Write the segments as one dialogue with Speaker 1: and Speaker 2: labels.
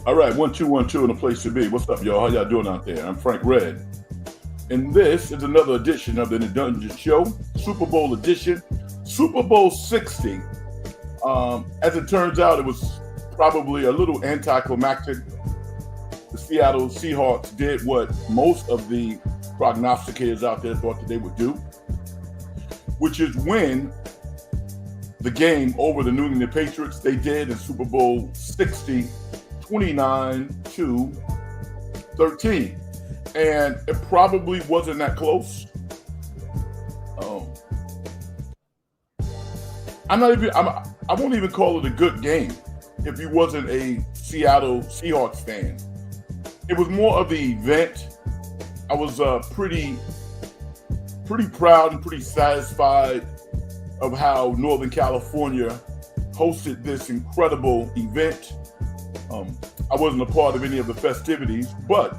Speaker 1: All right, 1 2 1 2 in a place to be. What's up, y'all? How y'all doing out there? I'm Frank Red, and this is another edition of the Dungeon Show, Super Bowl edition, Super Bowl 60. As it turns out, it was probably a little anticlimactic. The Seattle Seahawks did what most of the prognosticators out there thought that they would do, which is win the game over the New England Patriots. They did in Super Bowl 60. 29-13, and it probably wasn't that close. I won't even call it a good game if you wasn't a Seattle Seahawks fan. It was more of the event. I was pretty proud and pretty satisfied of how Northern California hosted this incredible event. I wasn't a part of any of the festivities, but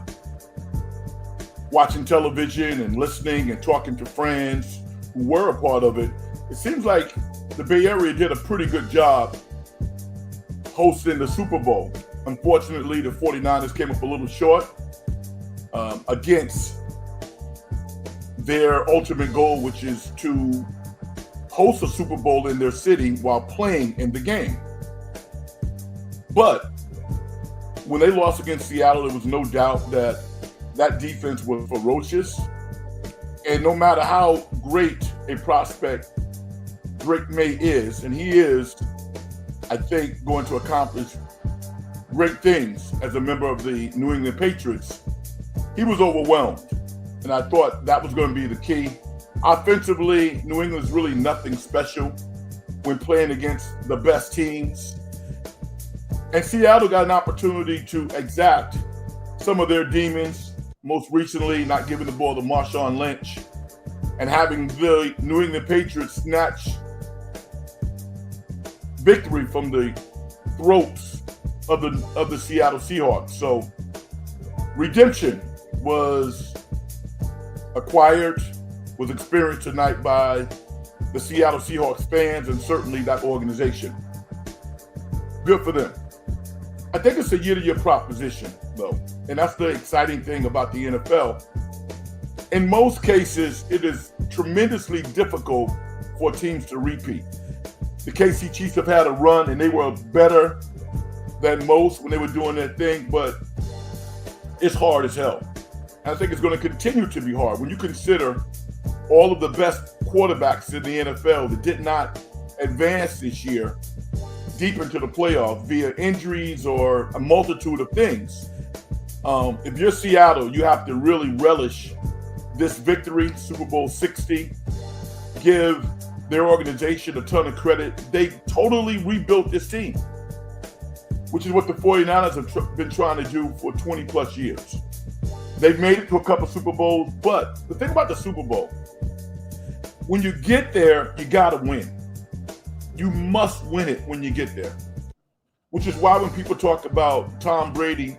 Speaker 1: watching television and listening and talking to friends who were a part of it, it seems like the Bay Area did a pretty good job hosting the Super Bowl. Unfortunately, the 49ers came up a little short against their ultimate goal, which is to host a Super Bowl in their city while playing in the game. But when they lost against Seattle, there was no doubt that that defense was ferocious. And no matter how great a prospect Drake May is, and he is, I think, going to accomplish great things as a member of the New England Patriots, he was overwhelmed. And I thought that was going to be the key. Offensively, New England's really nothing special when playing against the best teams. And Seattle got an opportunity to exact some of their demons, most recently not giving the ball to Marshawn Lynch and having the New England Patriots snatch victory from the throats of the Seattle Seahawks. So redemption was acquired, was experienced tonight by the Seattle Seahawks fans and certainly that organization. Good for them. I think it's a year-to-year proposition, though, and that's the exciting thing about the NFL. In most cases, it is tremendously difficult for teams to repeat. The KC Chiefs have had a run, and they were better than most when they were doing their thing, but it's hard as hell. And I think it's going to continue to be hard when you consider all of the best quarterbacks in the NFL that did not advance this year deep into the playoffs via injuries or a multitude of things. If you're Seattle, you have to really relish this victory, Super Bowl 60. Give their organization a ton of credit. They totally rebuilt this team, which is what the 49ers have been trying to do for 20 plus years. They've made it to a couple Super Bowls, but the thing about the Super Bowl, when you get there, you gotta win. You must win it when you get there, which is why when people talk about Tom Brady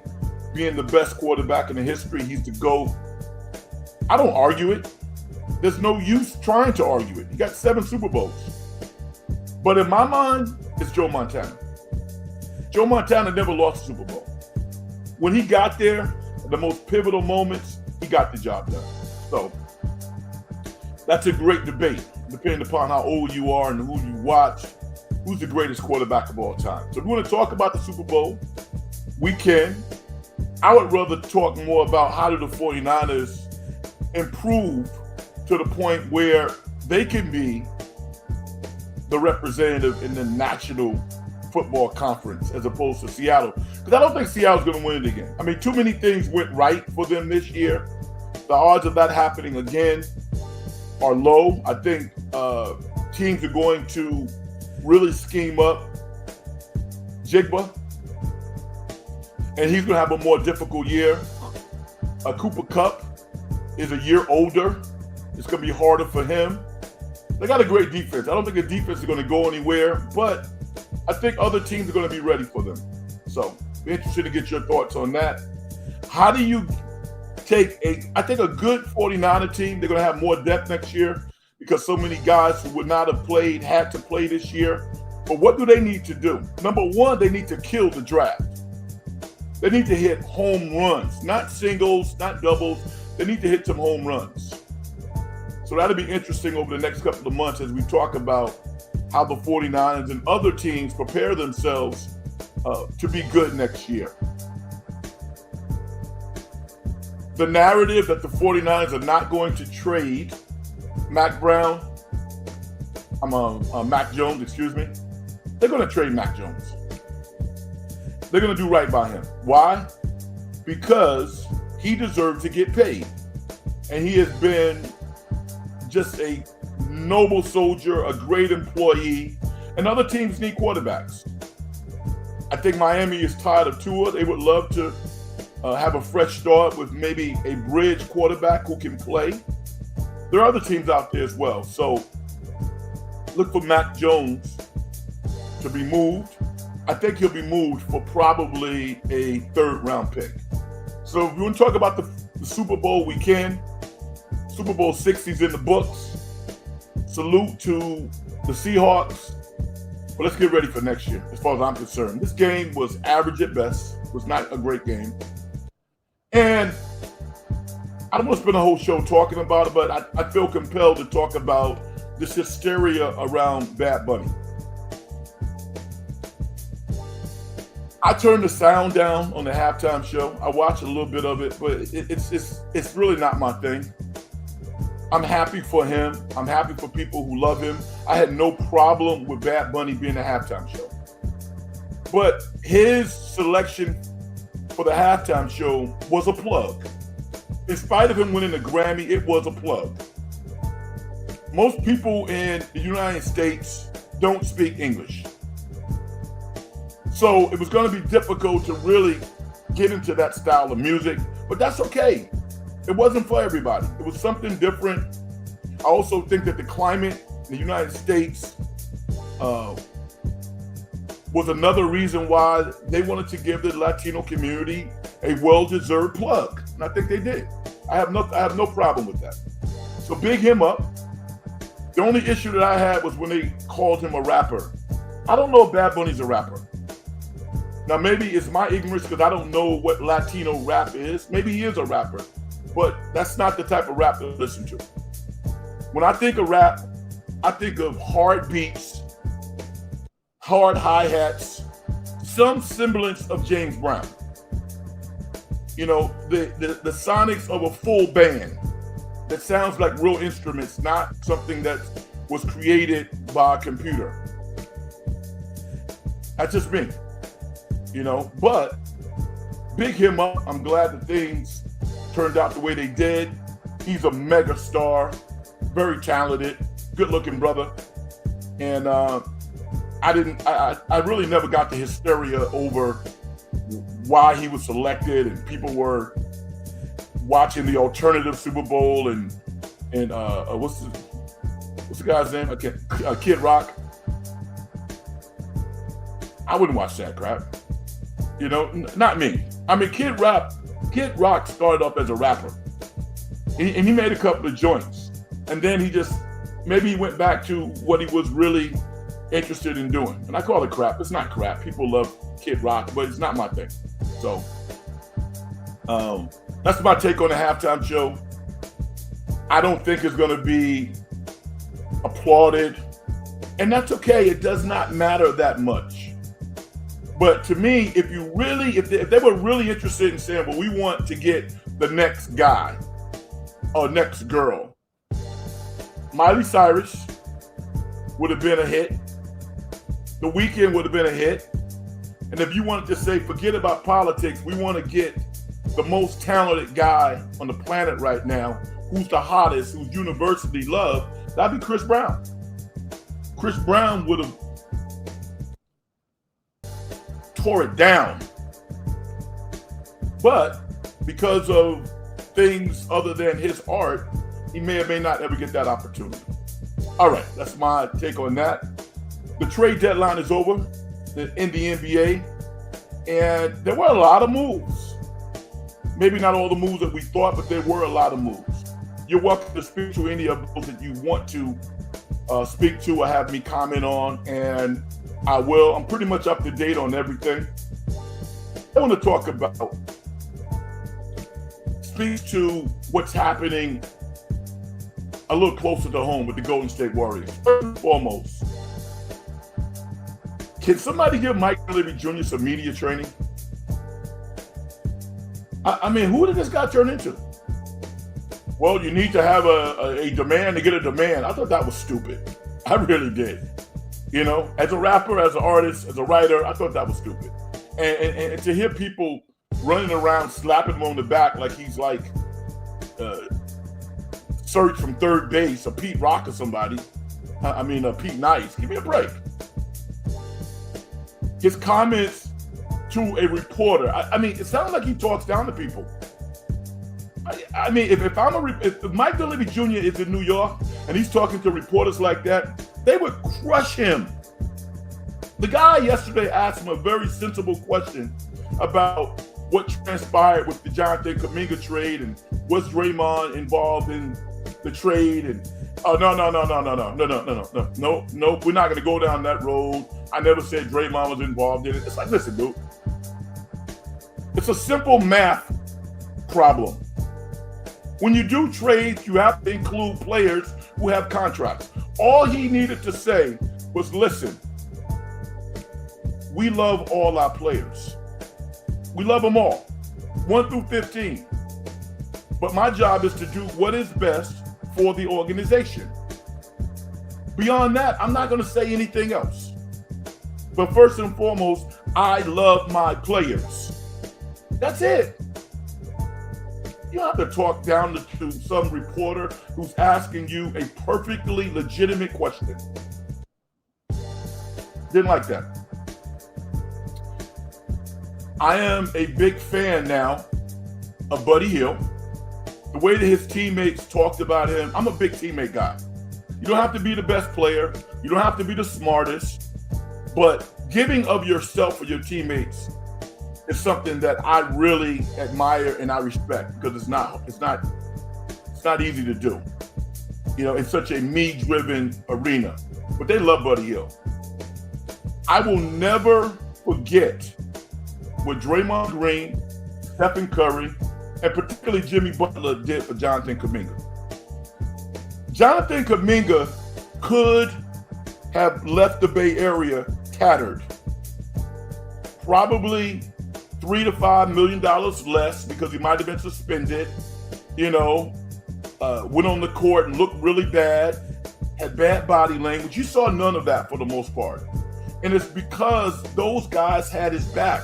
Speaker 1: being the best quarterback in the history, he's the GOAT, I don't argue it. There's no use trying to argue it. He got 7 Super Bowls. But in my mind, it's Joe Montana. Joe Montana never lost a Super Bowl. When he got there, the most pivotal moments, he got the job done. So that's a great debate, depending upon how old you are and who you watch, who's the greatest quarterback of all time. So if we want to talk about the Super Bowl, we can. I would rather talk more about how do the 49ers improve to the point where they can be the representative in the National Football Conference as opposed to Seattle. Because I don't think Seattle's going to win it again. I mean, too many things went right for them this year. The odds of that happening again are low. I think teams are going to really scheme up Jigba, and he's going to have a more difficult year. Cooper Kupp is a year older. It's going to be harder for him. They got a great defense. I don't think the defense is going to go anywhere, but I think other teams are going to be ready for them. So, be interested to get your thoughts on that. How do you take I think a good 49er team, they're going to have more depth next year because so many guys who would not have played had to play this year. But what do they need to do? Number one, they need to kill the draft. They need to hit home runs, not singles, not doubles. They need to hit some home runs. So that'll be interesting over the next couple of months as we talk about how the 49ers and other teams prepare themselves to be good next year. The narrative that the 49ers are not going to trade Mac Jones, excuse me. They're going to trade Mac Jones. They're going to do right by him. Why? Because he deserves to get paid. And he has been just a noble soldier, a great employee, and other teams need quarterbacks. I think Miami is tired of Tua. They would love to have a fresh start with maybe a bridge quarterback who can play. There are other teams out there as well. So look for Mac Jones to be moved. I think he'll be moved for probably a 3rd round pick. So if we want to talk about the Super Bowl weekend, Super Bowl 60's in the books. Salute to the Seahawks. But let's get ready for next year, as far as I'm concerned. This game was average at best. It was not a great game. And I don't want to spend a whole show talking about it, but I feel compelled to talk about this hysteria around Bad Bunny. I turned the sound down on the halftime show. I watched a little bit of it, but it's really not my thing. I'm happy for him. I'm happy for people who love him. I had no problem with Bad Bunny being a halftime show. But his selection for the halftime show was a plug. In spite of him winning the Grammy, it was a plug. Most people in the United States don't speak English. So it was going to be difficult to really get into that style of music, but that's okay. It wasn't for everybody. It was something different. I also think that the climate in the United States was another reason why they wanted to give the Latino community a well-deserved plug. And I think they did. I have no problem with that. So big him up. The only issue that I had was when they called him a rapper. I don't know if Bad Bunny's a rapper. Now, maybe it's my ignorance because I don't know what Latino rap is. Maybe he is a rapper, but that's not the type of rap to listen to. When I think of rap, I think of hard beats, hard hi-hats, some semblance of James Brown. You know, the sonics of a full band that sounds like real instruments, not something that was created by a computer. That's just me. You know, but big him up. I'm glad that things turned out the way they did. He's a mega star, very talented, good-looking brother. And I really never got the hysteria over why he was selected, and people were watching the alternative Super Bowl and what's the guy's name? Kid Rock. I wouldn't watch that crap. You know, not me. I mean, Kid Rock started off as a rapper. And he made a couple of joints. And then maybe he went back to what he was really interested in doing. And I call it crap. It's not crap. People love Kid Rock, but it's not my thing. So, that's my take on the halftime show. I don't think it's going to be applauded. And that's okay. It does not matter that much. But to me, if they were really interested in saying, well, we want to get the next guy or next girl, Miley Cyrus would have been a hit. The Weeknd would have been a hit. And if you wanted to say, forget about politics, we want to get the most talented guy on the planet right now, who's the hottest, who's universally loved, that'd be Chris Brown. Chris Brown would have tore it down. But because of things other than his art, he may or may not ever get that opportunity. All right, that's my take on that. The trade deadline is over in the NBA, and there were a lot of moves. Maybe not all the moves that we thought, but there were a lot of moves. You're welcome to speak to any of those that you want to speak to or have me comment on, and I will. I'm pretty much up to date on everything. I want to talk about, speak to what's happening a little closer to home with the Golden State Warriors. First and foremost, can somebody give Mike Dunleavy Jr. some media training? I mean, who did this guy turn into? Well, you need to have a demand to get a demand. I thought that was stupid. I really did. You know, as a rapper, as an artist, as a writer, I thought that was stupid. And to hear people running around slapping him on the back like he's like Serge from third base or Pete Rock or somebody. Pete Nice. Give me a break. His comments to a reporter. It sounds like he talks down to people. If Mike Dunleavy Jr. is in New York and he's talking to reporters like that, they would crush him. The guy yesterday asked him a very sensible question about what transpired with the Jonathan Kuminga trade and was Draymond involved in the trade? And no, we're not gonna go down that road. I never said Draymond was involved in it. It's like, listen, dude, it's a simple math problem. When you do trades, you have to include players who have contracts. All he needed to say was, listen, we love all our players. We love them all, 1 through 15. But my job is to do what is best for the organization. Beyond that, I'm not going to say anything else. But first and foremost, I love my players. That's it. You don't have to talk down to some reporter who's asking you a perfectly legitimate question. Didn't like that. I am a big fan now of Buddy Hield. The way that his teammates talked about him, I'm a big teammate guy. You don't have to be the best player. You don't have to be the smartest. But giving of yourself for your teammates is something that I really admire and I respect, because it's not easy to do. You know, it's such a me-driven arena. But they love Buddy Hield. I will never forget what Draymond Green, Stephen Curry, and particularly Jimmy Butler did for Jonathan Kuminga. Jonathan Kuminga could have left the Bay Area tattered. Probably $3 to $5 million less, because he might have been suspended, went on the court and looked really bad, had bad body language. You saw none of that for the most part. And it's because those guys had his back.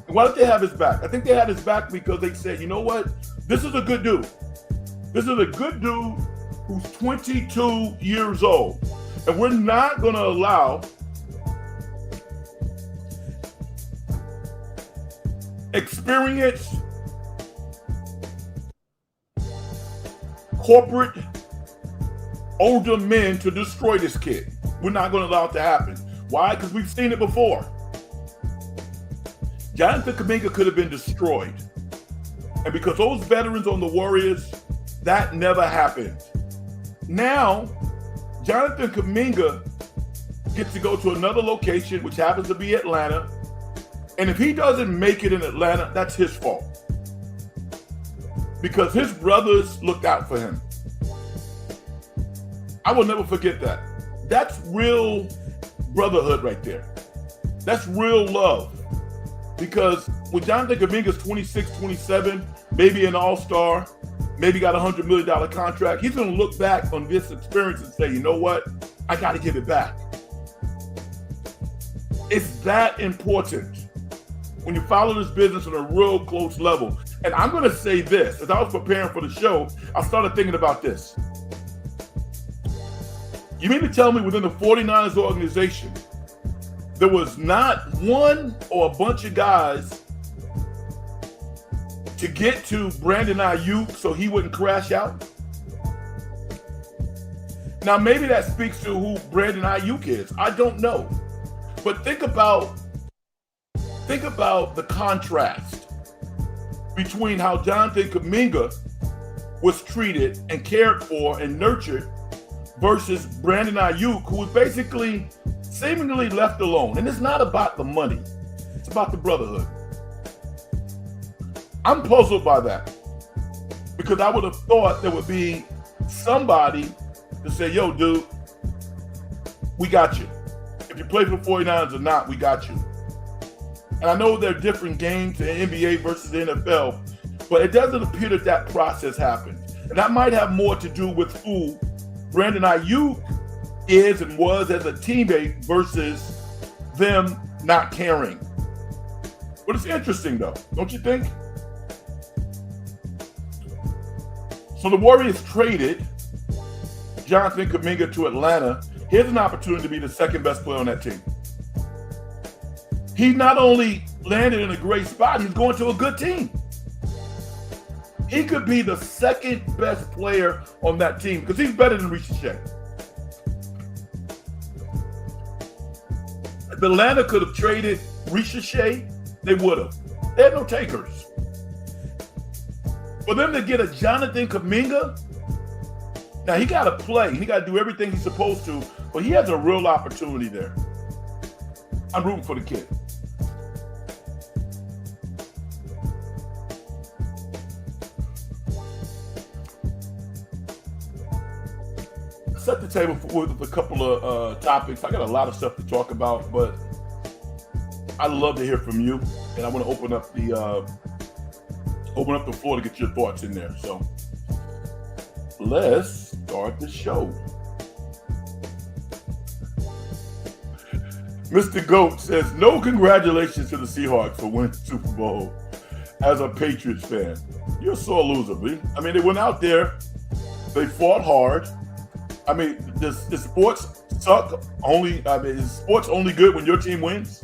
Speaker 1: And why did they have his back? I think they had his back because they said, you know what? This is a good dude. This is a good dude who's 22 years old. And we're not going to allow experienced corporate older men to destroy this kid. We're not going to allow it to happen. Why? Because we've seen it before. Jonathan Kuminga could have been destroyed. And because those veterans on the Warriors, that never happened. Now, Jonathan Kuminga gets to go to another location, which happens to be Atlanta. And if he doesn't make it in Atlanta, that's his fault. Because his brothers looked out for him. I will never forget that. That's real brotherhood right there. That's real love. Because when Jonathan Kuminga's 26, 27, maybe an all-star, maybe got a $100 million contract, he's going to look back on this experience and say, you know what? I got to give it back. It's that important when you follow this business on a real close level. And I'm going to say this. As I was preparing for the show, I started thinking about this. You mean to tell me within the 49ers organization, there was not one or a bunch of guys to get to Brandon Ayuk so he wouldn't crash out? Now, maybe that speaks to who Brandon Ayuk is. I don't know. But think about the contrast between how Jonathan Kuminga was treated and cared for and nurtured versus Brandon Ayuk, who was basically seemingly left alone. And it's not about the money. It's about the brotherhood. I'm puzzled by that because I would have thought there would be somebody to say, yo, dude, we got you. If you play for the 49ers or not, we got you. And I know there are different games, the NBA versus the NFL, but it doesn't appear that that process happened. And that might have more to do with who Brandon Ayuk is and was as a teammate versus them not caring. But it's interesting, though, don't you think? So the Warriors traded Jonathan Kuminga to Atlanta. Here's an opportunity to be the second best player on that team. He not only landed in a great spot, he's going to a good team. He could be the second best player on that team because he's better than Ricochet. If Atlanta could have traded Ricochet, they would have. They had no takers. For them to get a Jonathan Kuminga, now he got to play. He got to do everything he's supposed to, but he has a real opportunity there. I'm rooting for the kid. Set the table with a couple of topics. I got a lot of stuff to talk about, but I'd love to hear from you, and I want to open up the floor to get your thoughts in there. So let's start the show. Mr. Goat says, no congratulations to the Seahawks for winning the Super Bowl as a Patriots fan. You're a sore loser, B. I mean, they went out there, they fought hard. I mean, does sports suck? Is sports only good when your team wins?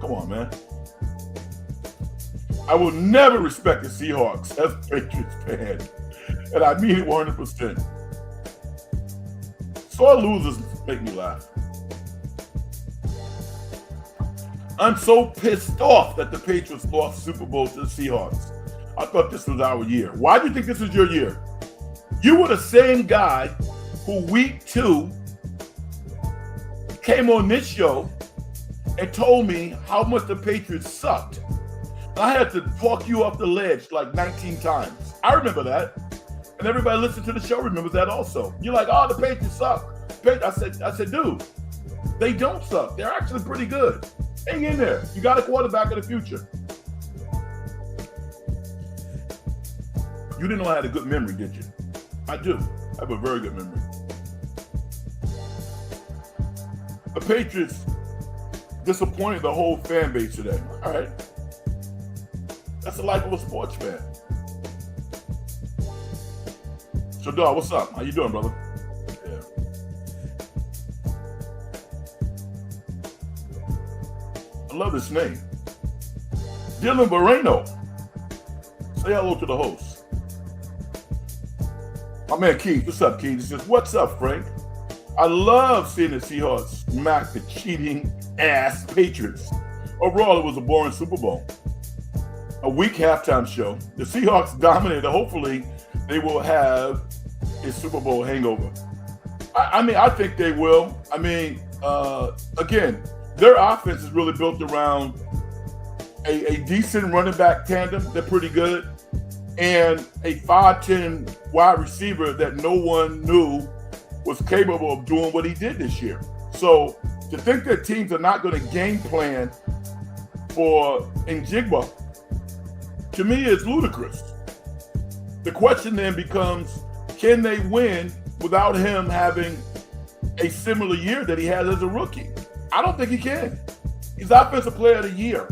Speaker 1: Come on, man. I will never respect the Seahawks as a Patriots fan. And I mean it 100%. Sore losers make me laugh. I'm so pissed off that the Patriots lost the Super Bowl to the Seahawks. I thought this was our year. Why do you think this was your year? You were the same guy who week 2 came on this show and told me how much the Patriots sucked. I had to talk you off the ledge like 19 times. I remember that. And everybody listening to the show remembers that also. You're like, oh, the Patriots suck. I said, dude, they don't suck. They're actually pretty good. Hang in there. You got a quarterback of the future. You didn't know I had a good memory, did you? I do. I have a very good memory. The Patriots disappointed the whole fan base today. All right. That's the life of a sports fan. So, dog, what's up? How you doing, brother? Yeah. I love this name. Dylan Moreno. Say hello to the host. My man Keith. What's up, Keith? He says, what's up, Frank? I love seeing the Seahawks smack the cheating ass Patriots. Overall, it was a boring Super Bowl. A weak halftime show. The Seahawks dominated. Hopefully, they will have a Super Bowl hangover. I think they will. I mean, again, their offense is really built around a decent running back tandem. They're pretty good. And a 5'10" wide receiver that no one knew was capable of doing what he did this year. So to think that teams are not going to game plan for Njigba, to me, is ludicrous. The question then becomes, can they win without him having a similar year that he had as a rookie? I don't think he can. He's Offensive Player of the Year.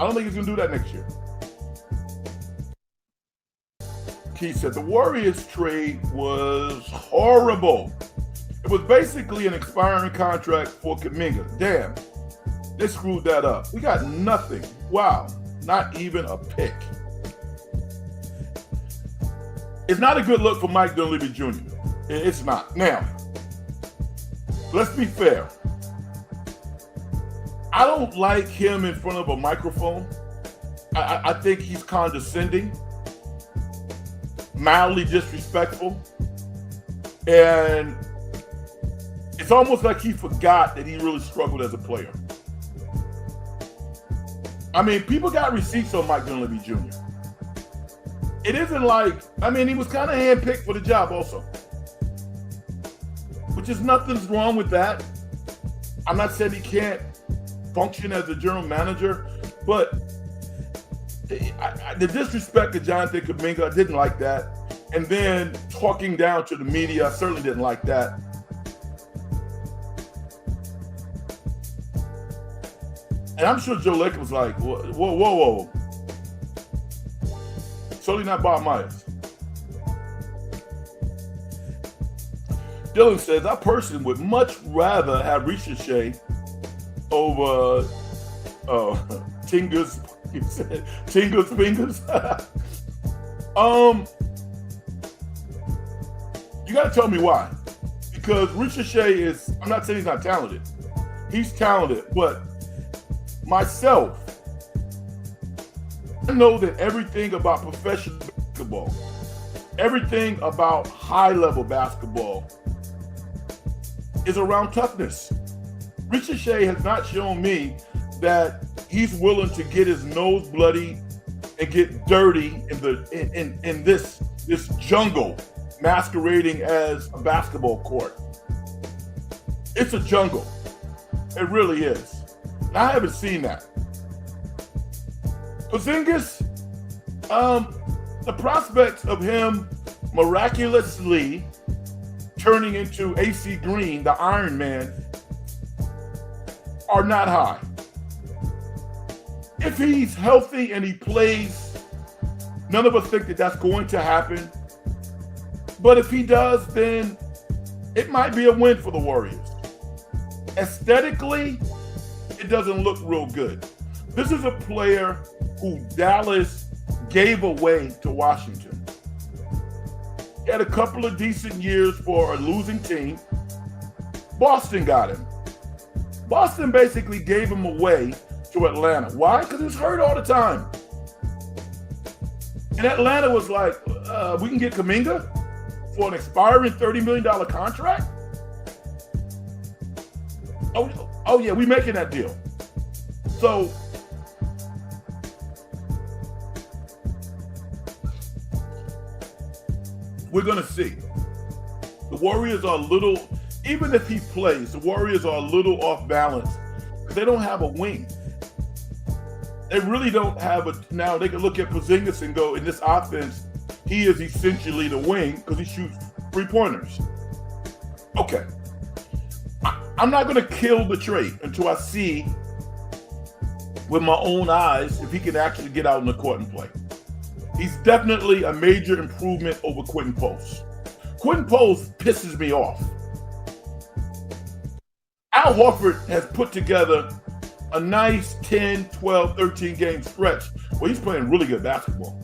Speaker 1: I don't think he's going to do that next year. Keith said the Warriors trade was horrible. It was basically an expiring contract for Kuminga. Damn, they screwed that up. We got nothing. Wow, not even a pick. It's not a good look for Mike Dunleavy Jr. It's not. Now, let's be fair. I don't like him in front of a microphone. I think he's condescending, mildly disrespectful, and it's almost like he forgot that he really struggled as a player. I mean, people got receipts on Mike Dunleavy Jr. It isn't like, I mean, he was kind of handpicked for the job also, which is nothing's wrong with that. I'm not saying he can't function as a general manager, but the disrespect of Jonathan Kuminga, I didn't like that. And then talking down to the media, I certainly didn't like that. And I'm sure Joe Lacob was like, whoa. Certainly not Bob Myers. Dylan says, I personally would much rather have Ricochet over Tinga's fingers. You got to tell me why. Because Ricochet is, I'm not saying he's not talented. He's talented, but myself, I know that everything about professional basketball, everything about high-level basketball is around toughness. Ricochet has not shown me that he's willing to get his nose bloody and get dirty in this jungle masquerading as a basketball court. It's a jungle. It really is. And I haven't seen that. Porzingis, the prospects of him miraculously turning into AC Green, the Iron Man, are not high. If he's healthy and he plays, none of us think that that's going to happen. But if he does, then it might be a win for the Warriors. Aesthetically, it doesn't look real good. This is a player who Dallas gave away to Washington. He had a couple of decent years for a losing team. Boston got him. Boston basically gave him away to Atlanta. Why? Because he was hurt all the time. And Atlanta was like, we can get Kuminga for an expiring $30 million contract? Oh yeah, we making that deal. So we're going to see. The Warriors are a little, even if he plays, the Warriors are a little off balance because they don't have a wing. They really don't have a, now they can look at Porzingis and go, in this offense, he is essentially the wing because he shoots three-pointers. Okay. I'm not going to kill the trade until I see with my own eyes if he can actually get out on the court and play. He's definitely a major improvement over Quentin Post. Quentin Post pisses me off. Al Horford has put together a nice 10, 12, 13 game stretch where he's playing really good basketball.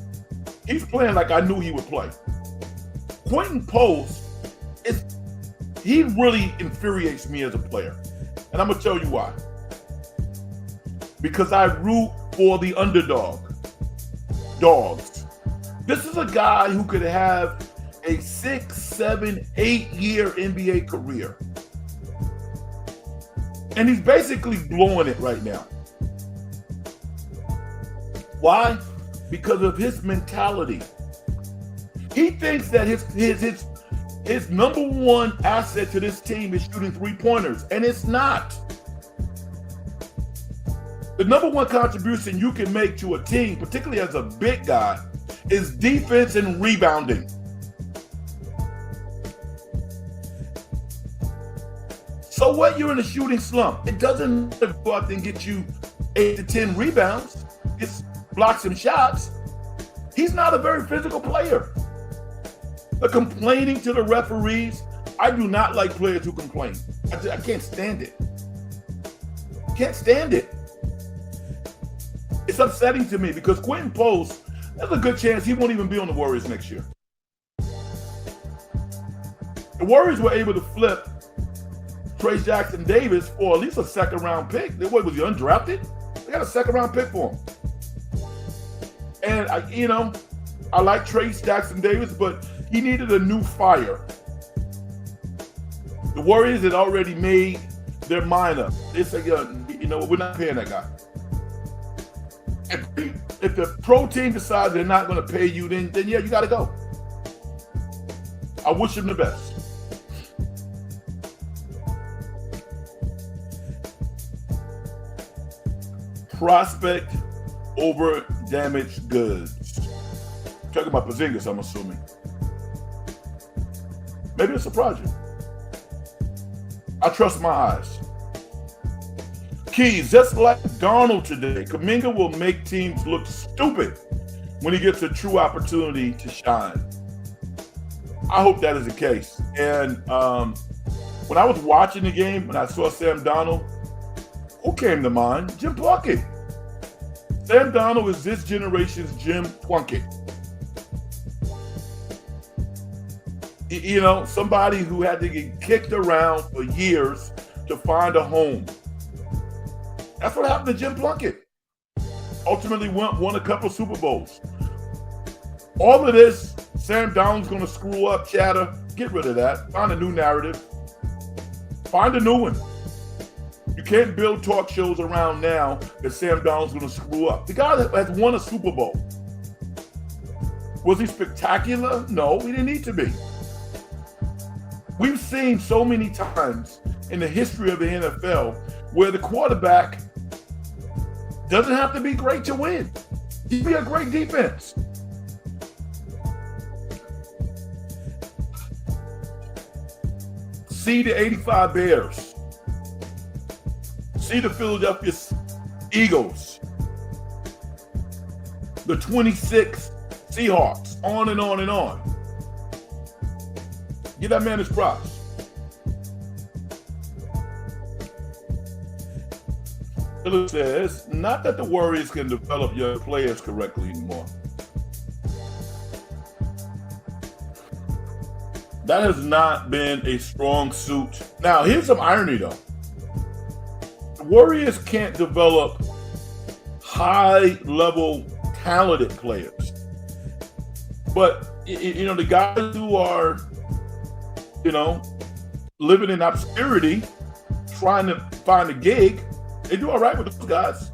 Speaker 1: He's playing like I knew he would play. Quentin Post, he really infuriates me as a player. And I'm going to tell you why. Because I root for the underdog. Dogs. This is a guy who could have a 6, 7, 8-year NBA career. And he's basically blowing it right now. Why? Because of his mentality. He thinks that his number one asset to this team is shooting three-pointers, and it's not. The number one contribution you can make to a team, particularly as a big guy, is defense and rebounding. So what, you're in a shooting slump. It doesn't go out there and get you 8 to 10 rebounds. It's blocks and shots. He's not a very physical player. The complaining to the referees, I do not like players who complain. I can't stand it. Can't stand it. It's upsetting to me because Quentin Post, there's a good chance he won't even be on the Warriors next year. The Warriors were able to flip Trayce Jackson-Davis for at least a second-round pick. Was he undrafted? They got a second-round pick for him. And, I like Trayce Jackson-Davis, but he needed a new fire. The Warriors had already made their mind up. They said, we're not paying that guy. If the pro team decides they're not going to pay you, then yeah, you got to go. I wish him the best. Prospect over damaged goods. Talking about Porzingis, I'm assuming. Maybe it's a project. I trust my eyes. Keys, just like Darnold today, Kuminga will make teams look stupid when he gets a true opportunity to shine. I hope that is the case. And when I was watching the game, when I saw Sam Darnold, who came to mind? Jim Plunkett. Sam Darnold is this generation's Jim Plunkett. You know, somebody who had to get kicked around for years to find a home. That's what happened to Jim Plunkett. Ultimately won a couple Super Bowls. All of this, Sam Darnold's going to screw up, chatter. Get rid of that. Find a new narrative. Find a new one. You can't build talk shows around now that Sam Darnold's going to screw up. The guy that has won a Super Bowl. Was he spectacular? No, he didn't need to be. We've seen so many times in the history of the NFL where the quarterback doesn't have to be great to win. He can be a great defense. See the 85 Bears. See the Philadelphia Eagles. The 26 Seahawks. On and on and on. Give that man his props. Philip says, not that the Warriors can develop young players correctly anymore. That has not been a strong suit. Now, here's some irony, though. The Warriors can't develop high-level, talented players. But, you know, the guys who are, you know, living in obscurity, trying to find a gig, they do all right with those guys.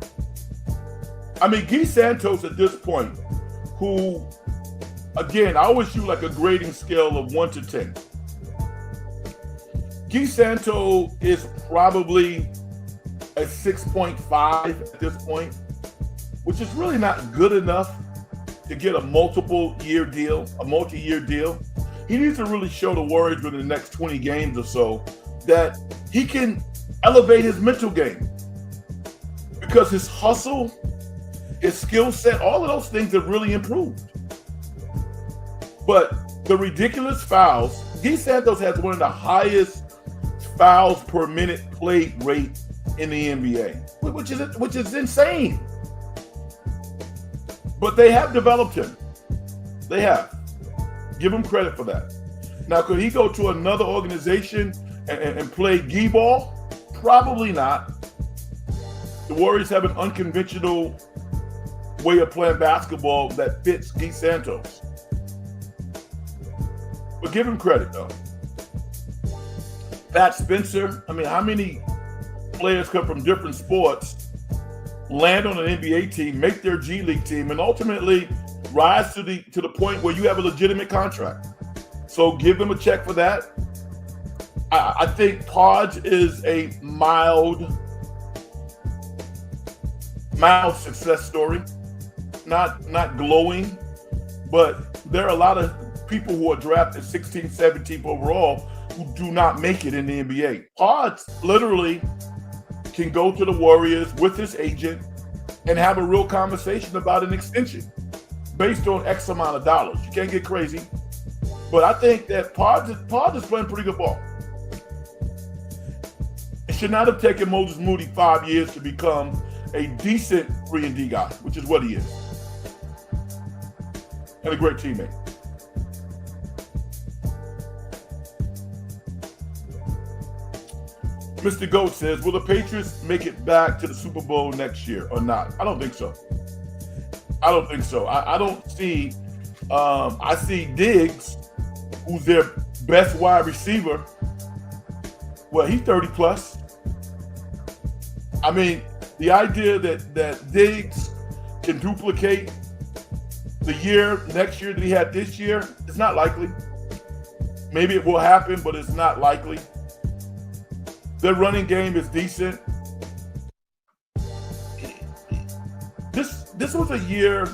Speaker 1: I mean, Guy Santos at this point, who, again, I always use like a grading scale of 1 to 10. Guy Santos is probably a 6.5 at this point, which is really not good enough to get a multi-year deal. He needs to really show the Warriors within the next 20 games or so that he can elevate his mental game. Because his hustle, his skill set, all of those things have really improved. But the ridiculous fouls, Guy Santos has one of the highest fouls per minute played rate in the NBA, which is insane. But they have developed him. They have. Give him credit for that. Now, could he go to another organization and play Guy ball? Probably not. The Warriors have an unconventional way of playing basketball that fits Guy Santos. But give him credit, though. Pat Spencer, I mean, how many players come from different sports, land on an NBA team, make their G League team, and ultimately rise to the point where you have a legitimate contract? So give them a check for that. I think Podge is a mild success story. Not glowing, but there are a lot of people who are drafted 16th, 17th overall who do not make it in the NBA. Podge literally can go to the Warriors with his agent and have a real conversation about an extension based on X amount of dollars. You can't get crazy. But I think that Podge is playing pretty good ball. It should not have taken Moses Moody 5 years to become a decent 3-and-D guy, which is what he is. And a great teammate. Mr. Goat says, will the Patriots make it back to the Super Bowl next year or not? I don't think so. I don't see, I see Diggs, who's their best wide receiver. Well, he's 30 plus. I mean, the idea that Diggs can duplicate the year next year that he had this year, it's not likely. Maybe it will happen, but it's not likely. Their running game is decent. This was a year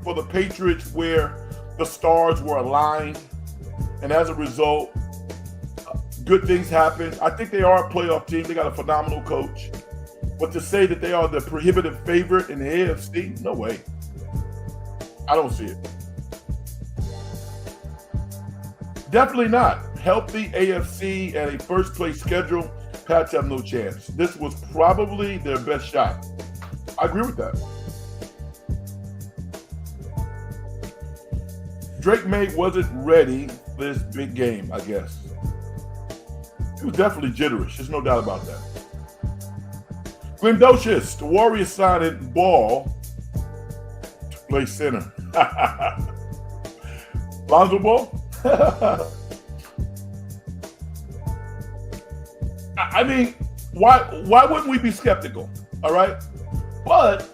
Speaker 1: for the Patriots where the stars were aligned, and as a result, good things happen. I think they are a playoff team. They got a phenomenal coach. But to say that they are the prohibitive favorite in the AFC, no way. I don't see it. Definitely not. Healthy AFC and a first place schedule, Pats have no chance. This was probably their best shot. I agree with that. Drake May wasn't ready for this big game, I guess. He was definitely jitterish. There's no doubt about that. Glendocious, the Warriors signed Ball to play center. Lonzo Ball? I mean, why wouldn't we be skeptical? All right? But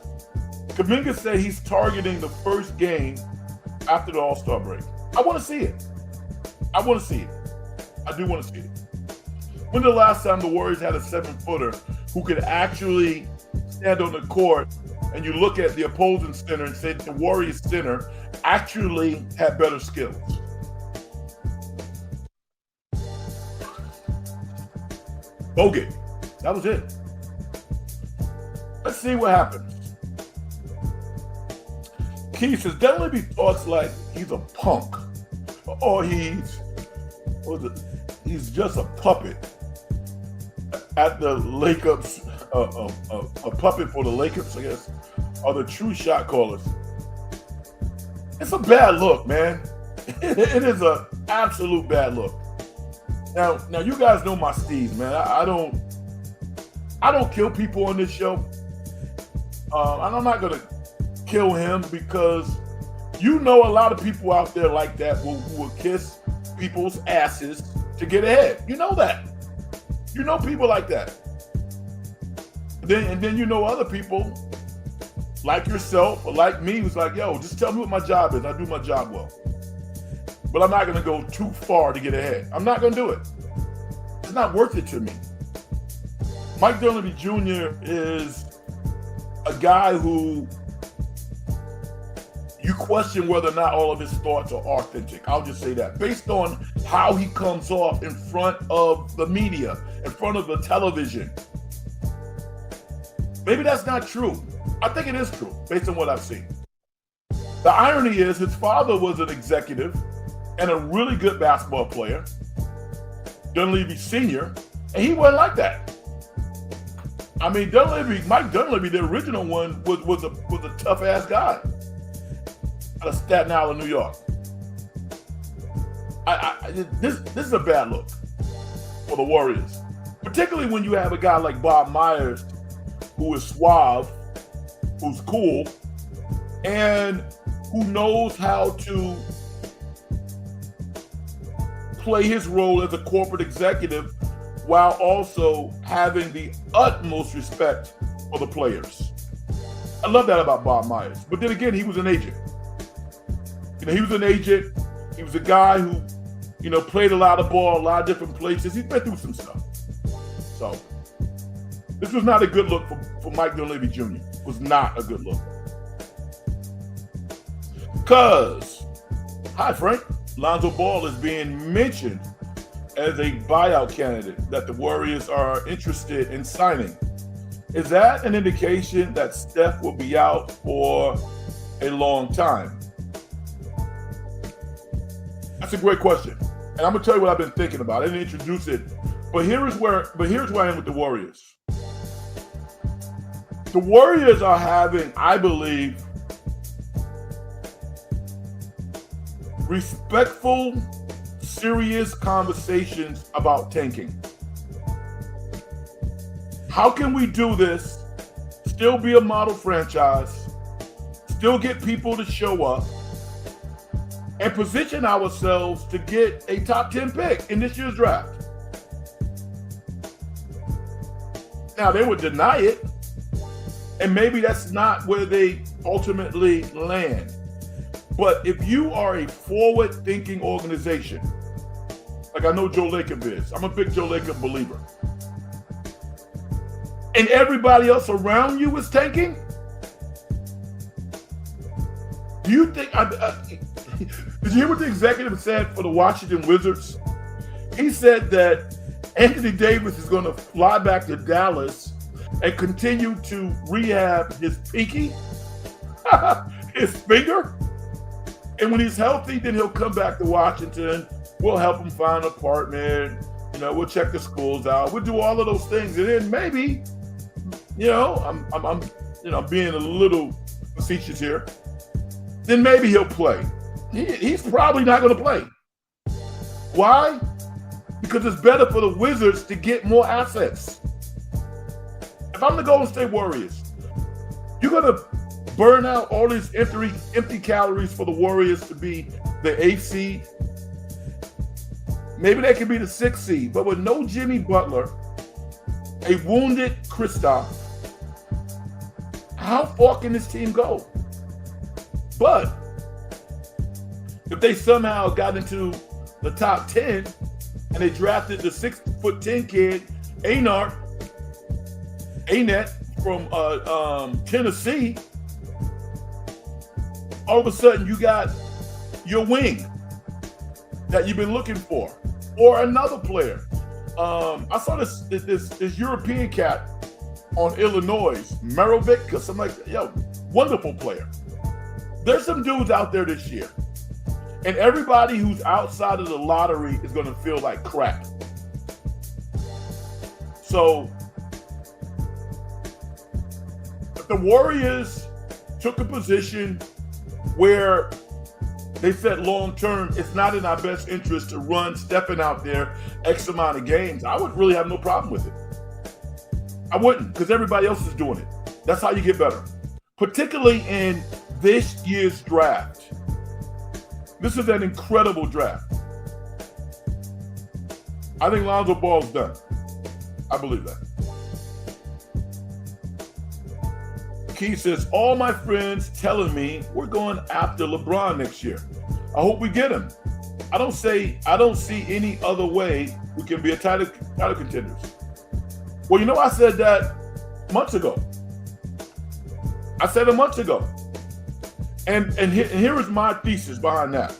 Speaker 1: Kuminga said he's targeting the first game after the All-Star break. I want to see it. I want to see it. I do want to see it. When the last time the Warriors had a 7-footer who could actually stand on the court and you look at the opposing center and say the Warriors center actually had better skills? Bogut. That was it. Let's see what happens. Keith says, Dunleavy talks like he's a punk. Or he's just a puppet at the Lakers, a puppet for the Lakers, I guess, are the true shot callers. It's a bad look, man. It is an absolute bad look. Now you guys know my steez, man. I don't kill people on this show. And I'm not gonna kill him because you know a lot of people out there like that who will kiss people's asses to get ahead. You know that. You know people like that. And then you know other people like yourself or like me who's like, yo, just tell me what my job is. I do my job well. But I'm not going to go too far to get ahead. I'm not going to do it. It's not worth it to me. Mike Dunleavy Jr. is a guy who you question whether or not all of his thoughts are authentic. I'll just say that. Based on how he comes off in front of the media, in front of the television. Maybe that's not true. I think it is true, based on what I've seen. The irony is his father was an executive and a really good basketball player, Dunleavy Sr., and he wasn't like that. I mean, Mike Dunleavy, the original one, was a tough-ass guy out of Staten Island, New York. This is a bad look for the Warriors, particularly when you have a guy like Bob Myers, who is suave, who's cool, and who knows how to play his role as a corporate executive while also having the utmost respect for the players. I love that about Bob Myers. But then again, he was an agent. He was an agent. He was a guy who, played a lot of ball, a lot of different places. He's been through some stuff. So this was not a good look for Mike Dunleavy Jr. It was not a good look. Because, hi Frank, Lonzo Ball is being mentioned as a buyout candidate that the Warriors are interested in signing. Is that an indication that Steph will be out for a long time? That's a great question. And I'm gonna tell you what I've been thinking about. I didn't introduce it, but here's where I am with the Warriors. The Warriors are having, I believe, respectful, serious conversations about tanking. How can we do this, still be a model franchise, still get people to show up, and position ourselves to get a top 10 pick in this year's draft? Now, they would deny it, and maybe that's not where they ultimately land. But if you are a forward-thinking organization, like I know Joe Lacob is, I'm a big Joe Lacob believer, and everybody else around you is tanking, do you think, did you hear what the executive said for the Washington Wizards? He said that Anthony Davis is going to fly back to Dallas and continue to rehab his pinky, his finger. And when he's healthy, then he'll come back to Washington. We'll help him find an apartment. We'll check the schools out. We'll do all of those things. And then maybe, I'm being a little facetious here. Then maybe he'll play. He's probably not going to play. Why? Because it's better for the Wizards to get more assets. If I'm the Golden State Warriors, you're going to burn out all these empty calories for the Warriors to be the 8th seed. Maybe they can be the 6th seed, but with no Jimmy Butler, a wounded Kristaps, how far can this team go? But if they somehow got into the top 10 and they drafted the 6'10" kid, Anart from Tennessee, all of a sudden you got your wing that you've been looking for, or another player. I saw this European cat on Illinois, Merovic or something like that. Yo, wonderful player. There's some dudes out there this year, and everybody who's outside of the lottery is going to feel like crap. So if the Warriors took a position where they said long term, it's not in our best interest to run Stephen out there X amount of games, I would really have no problem with it. I wouldn't, because everybody else is doing it. That's how you get better. Particularly in this year's draft. This is an incredible draft. I think Lonzo Ball's done. I believe that. Keith says, all my friends telling me we're going after LeBron next year. I hope we get him. I don't see any other way we can be a title contenders. Well, I said that months ago. I said it months ago. And here is my thesis behind that.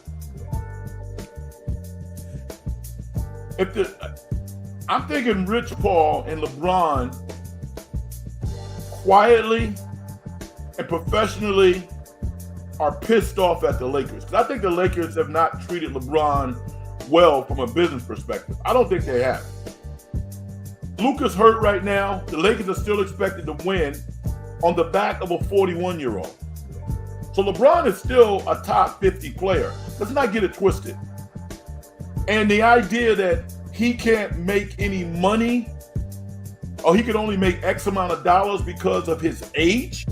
Speaker 1: I'm thinking Rich Paul and LeBron quietly and professionally are pissed off at the Lakers. Because I think the Lakers have not treated LeBron well from a business perspective. I don't think they have. Luka's hurt right now. The Lakers are still expected to win on the back of a 41-year-old. So LeBron is still a top 50 player. Let's not get it twisted. And the idea that he can't make any money, or he can only make X amount of dollars because of his age?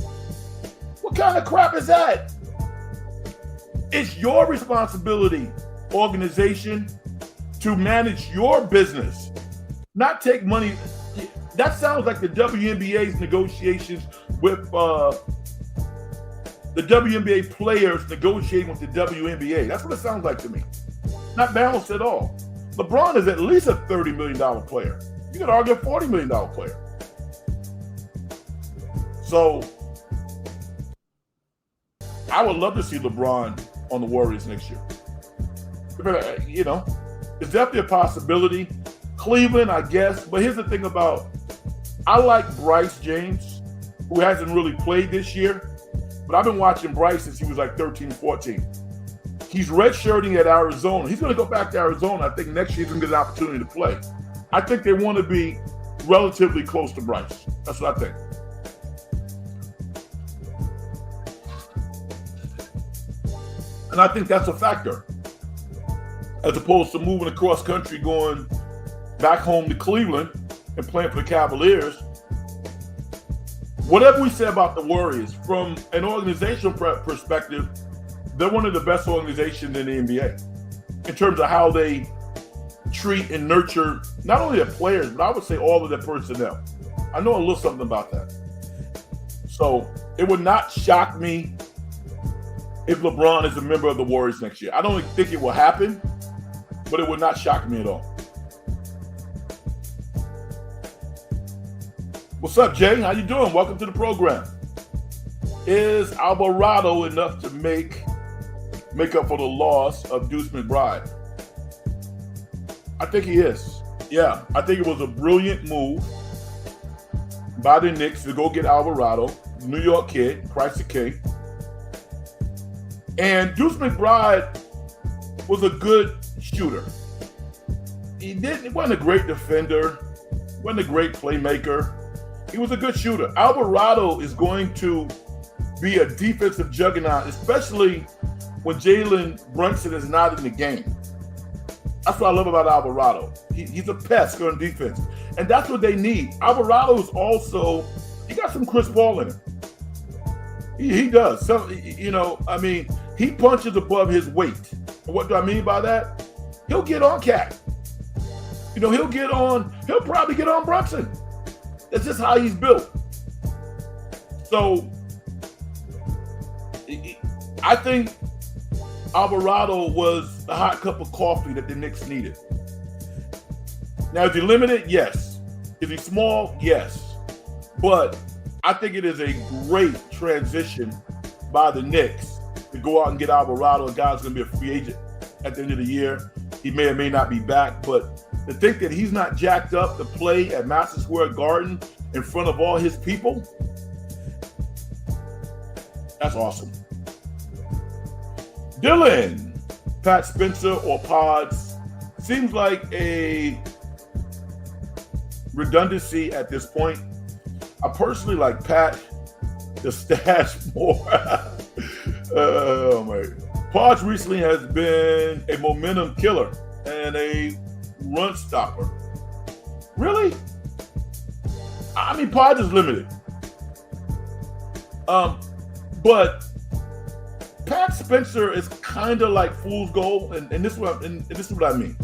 Speaker 1: What kind of crap is that? It's your responsibility, organization, to manage your business, not take money. That sounds like the WNBA's negotiations with the WNBA players negotiating with the WNBA. That's what it sounds like to me. Not balanced at all. LeBron is at least a $30 million player. You could argue a $40 million player. So I would love to see LeBron on the Warriors next year. It's definitely a possibility. Cleveland, I guess. But here's the thing about, I like Bryce James, who hasn't really played this year. But I've been watching Bryce since he was like 13, 14. He's redshirting at Arizona. He's going to go back to Arizona. I think next year he's going to get an opportunity to play. I think they want to be relatively close to Bryce. That's what I think. And I think that's a factor. As opposed to moving across country, going back home to Cleveland and playing for the Cavaliers. Whatever we say about the Warriors, from an organizational perspective, they're one of the best organizations in the NBA in terms of how they treat and nurture not only their players, but I would say all of their personnel. I know a little something about that. So it would not shock me if LeBron is a member of the Warriors next year. I don't think it will happen, but it would not shock me at all. What's up, Jay? How you doing? Welcome to the program. Is Alvarado enough to make up for the loss of Deuce McBride? I think he is. Yeah, I think it was a brilliant move by the Knicks to go get Alvarado, New York kid, Christ the King. And Deuce McBride was a good shooter. He wasn't a great defender, wasn't a great playmaker. He was a good shooter. Alvarado is going to be a defensive juggernaut, especially when Jalen Brunson is not in the game. That's what I love about Alvarado. He's a pest on defense. And that's what they need. Alvarado is also, he got some Chris Paul in him. He does. So, he punches above his weight. And what do I mean by that? He'll get on Cat. He'll probably get on Brunson. That's just how he's built. So, I think Alvarado was the hot cup of coffee that the Knicks needed. Now, is he limited? Yes. Is he small? Yes. But I think it is a great transition by the Knicks to go out and get Alvarado. A guy's going to be a free agent at the end of the year. He may or may not be back, but to think that he's not jacked up to play at Madison Square Garden in front of all his people, that's awesome. Dylan, Pat Spencer or Pods, seems like a redundancy at this point. I personally like Pat to stash more. Oh my! Pods recently has been a momentum killer and a run stopper. Really? I mean, Pods is limited. But Pat Spencer is kind of like fool's gold, and this is what I mean.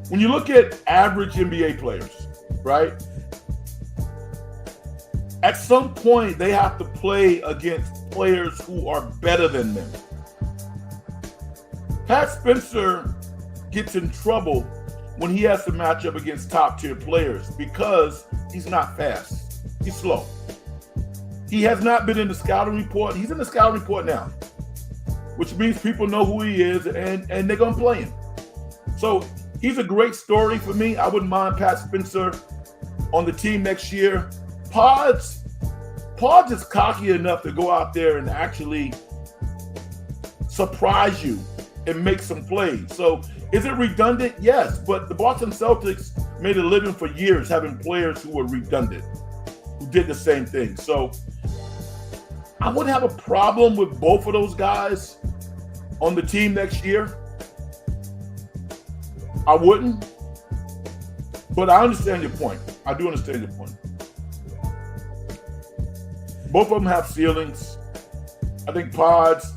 Speaker 1: When you look at average NBA players, right? At some point, they have to play against players who are better than them. Pat Spencer gets in trouble when he has to match up against top-tier players because he's not fast. He's slow. He has not been in the scouting report. He's in the scouting report now, which means people know who he is and they're going to play him. So he's a great story for me. I wouldn't mind Pat Spencer on the team next year. Pods is cocky enough to go out there and actually surprise you and make some plays. So is it redundant? Yes, but the Boston Celtics made a living for years having players who were redundant, who did the same thing. So I wouldn't have a problem with both of those guys on the team next year. I wouldn't. But I understand your point. I do understand your point. Both of them have ceilings. I think Pods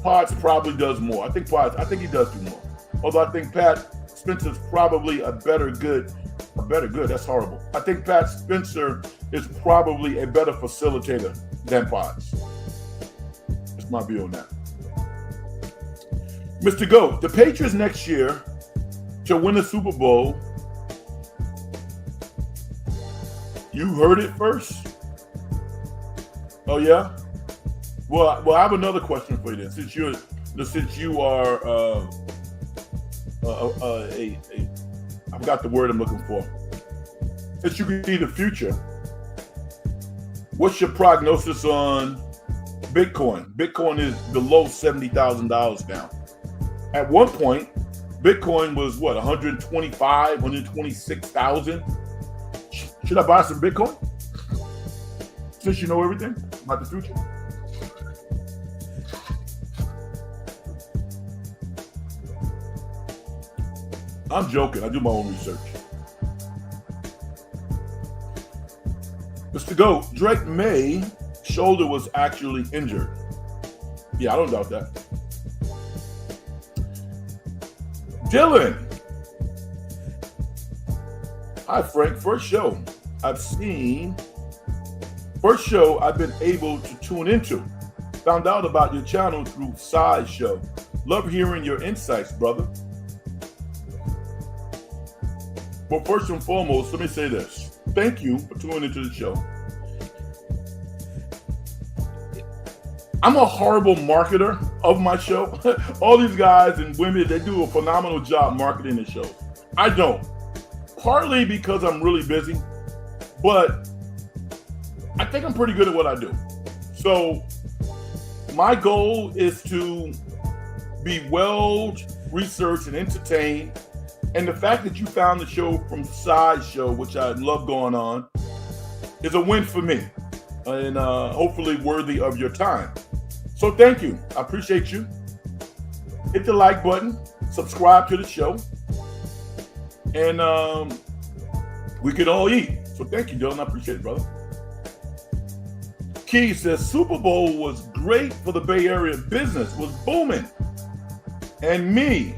Speaker 1: probably does more. I think he does do more. Although I think Pat Spencer's probably a better good. That's horrible. I think Pat Spencer is probably a better facilitator than Pods. That's my view on that. Mr. Goat, the Patriots next year to win the Super Bowl. You heard it first? Oh yeah? Well, I have another question for you then. Since you are I forgot the word I'm looking for. Since you can see the future, what's your prognosis on Bitcoin? Bitcoin is below $70,000 now. At one point, Bitcoin was what, 125, 126,000? Should I buy some Bitcoin? Since you know everything about the future? I'm joking. I do my own research. Mr. Goat, Drake May shoulder was actually injured. Yeah, I don't doubt that. Dylan. Hi, Frank. First show I've seen First show I've been able to tune into. Found out about your channel through Side Show. Love hearing your insights, brother. Well, first and foremost, let me say this. Thank you for tuning into the show. I'm a horrible marketer of my show. All these guys and women, they do a phenomenal job marketing the show. I don't. Partly because I'm really busy, but I think I'm pretty good at what I do. So my goal is to be well researched and entertained. And the fact that you found the show from Side Show, which I love going on, is a win for me and hopefully worthy of your time. So thank you. I appreciate you. Hit the like button, subscribe to the show, and we could all eat. So thank you, Dylan. I appreciate it, brother. Key says Super Bowl was great for the Bay Area. Business was booming. And me,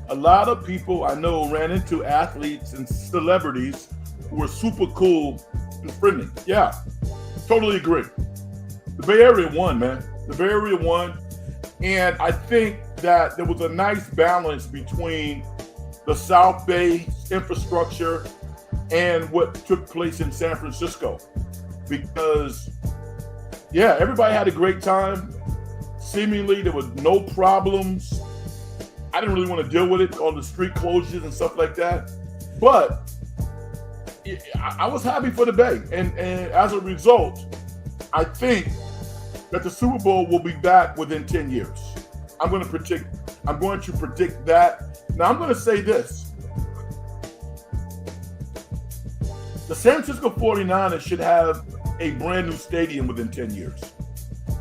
Speaker 1: a lot of people I know ran into athletes and celebrities who were super cool and friendly. Yeah, totally agree. The Bay Area won, man. The Bay Area won. And I think that there was a nice balance between the South Bay infrastructure and what took place in San Francisco. Because, yeah, everybody had a great time. Seemingly, there was no problems. I didn't really want to deal with it, all the street closures and stuff like that. But I was happy for the Bay. And as a result, I think that the Super Bowl will be back within 10 years. I'm going to predict that. Now, I'm going to say this. The San Francisco 49ers should have a brand new stadium within 10 years.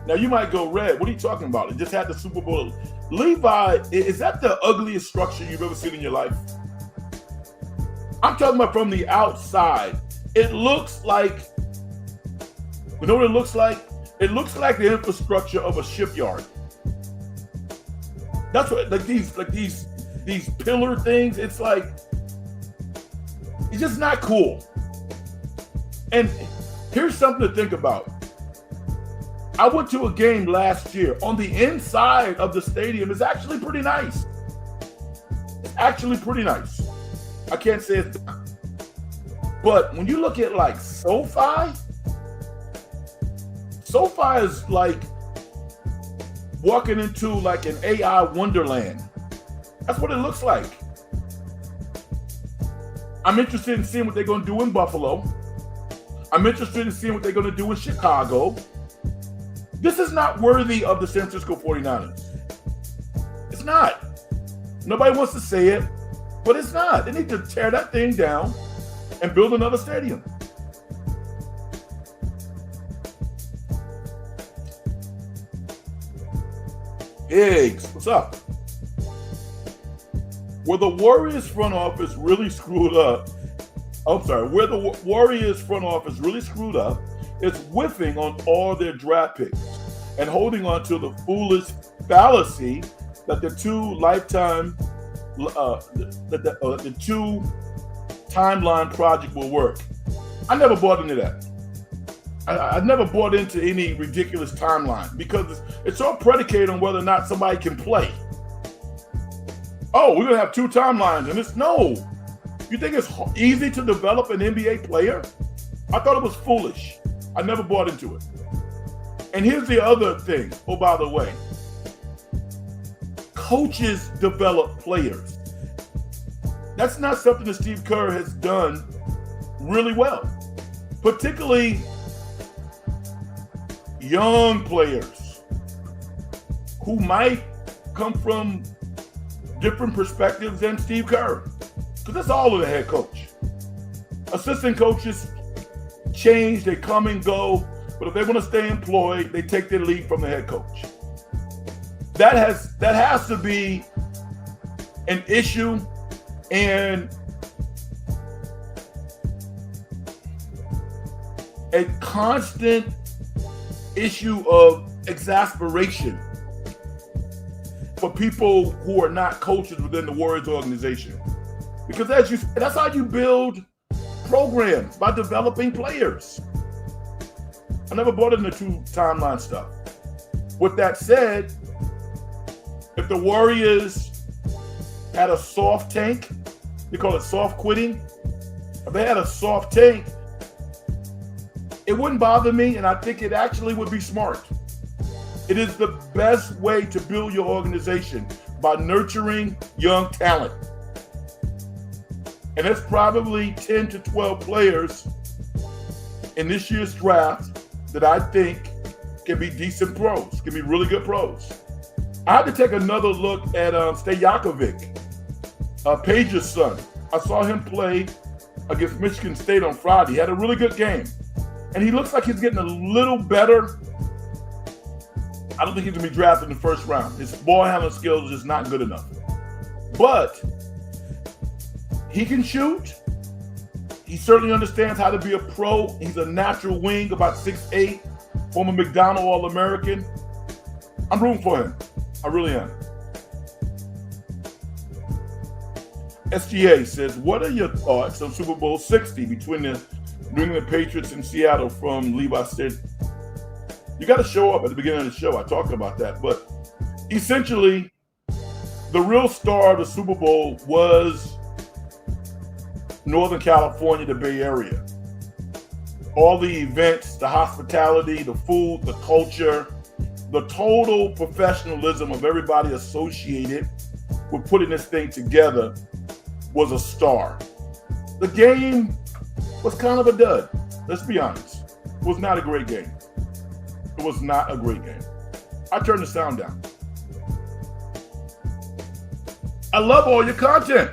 Speaker 1: Now, you might go, Red, what are you talking about? It just had the Super Bowl. Levi, is that the ugliest structure you've ever seen in your life? I'm talking about from the outside. It looks like, you know what it looks like? It looks like the infrastructure of a shipyard. That's what, like these pillar things. It's like, it's just not cool. And here's something to think about. I went to a game last year. On the inside of the stadium, it's actually pretty nice. It's actually pretty nice. I can't say it's not. But when you look at like SoFi is like walking into like an AI wonderland. That's what it looks like. I'm interested in seeing what they're going to do in Buffalo. I'm interested in seeing what they're going to do in Chicago. This is not worthy of the San Francisco 49ers. It's not. Nobody wants to say it, but it's not. They need to tear that thing down and build another stadium. Higgs, what's up? Where the Warriors front office really screwed up, where the Warriors front office really screwed up is whiffing on all their draft picks and holding on to the foolish fallacy that the two timeline project will work. I never bought into that. I never bought into any ridiculous timeline because it's all predicated on whether or not somebody can play. Oh, we're gonna have two timelines, and it's no. You think it's easy to develop an NBA player? I thought it was foolish. I never bought into it. And here's the other thing. Oh, by the way, coaches develop players. That's not something that Steve Kerr has done really well, particularly young players who might come from different perspectives than Steve Kerr, because that's all of the head coach. Assistant coaches change, they come and go, but if they want to stay employed, they take their lead from the head coach. That has to be an issue, and a constant issue of exasperation for people who are not coaches within the Warriors organization. Because as you said, that's how you build programs, by developing players. I never bought into two timeline stuff. With that said, if the Warriors had a soft tank, they call it soft quitting. If they had a soft tank, it wouldn't bother me, and I think it actually would be smart. It is the best way to build your organization, by nurturing young talent. And there's probably 10 to 12 players in this year's draft that I think can be decent pros, can be really good pros. I had to take another look at Stojakovic, Page's son. I saw him play against Michigan State on Friday. He had a really good game. And he looks like he's getting a little better. I don't think he's going to be drafted in the first round. His ball handling skills are just not good enough. But he can shoot. He certainly understands how to be a pro. He's a natural wing, about 6'8", former McDonald All-American. I'm rooting for him. I really am. SGA says, what are your thoughts on Super Bowl 60 between the New England Patriots and Seattle? From Levi said, you got to show up at the beginning of the show. I talked about that. But essentially, the real star of the Super Bowl was Northern California, the Bay Area. All the events, the hospitality, the food, the culture, the total professionalism of everybody associated with putting this thing together was a star. The game was kind of a dud. Let's be honest. It was not a great game. It was not a great game. I turned the sound down. I love all your content.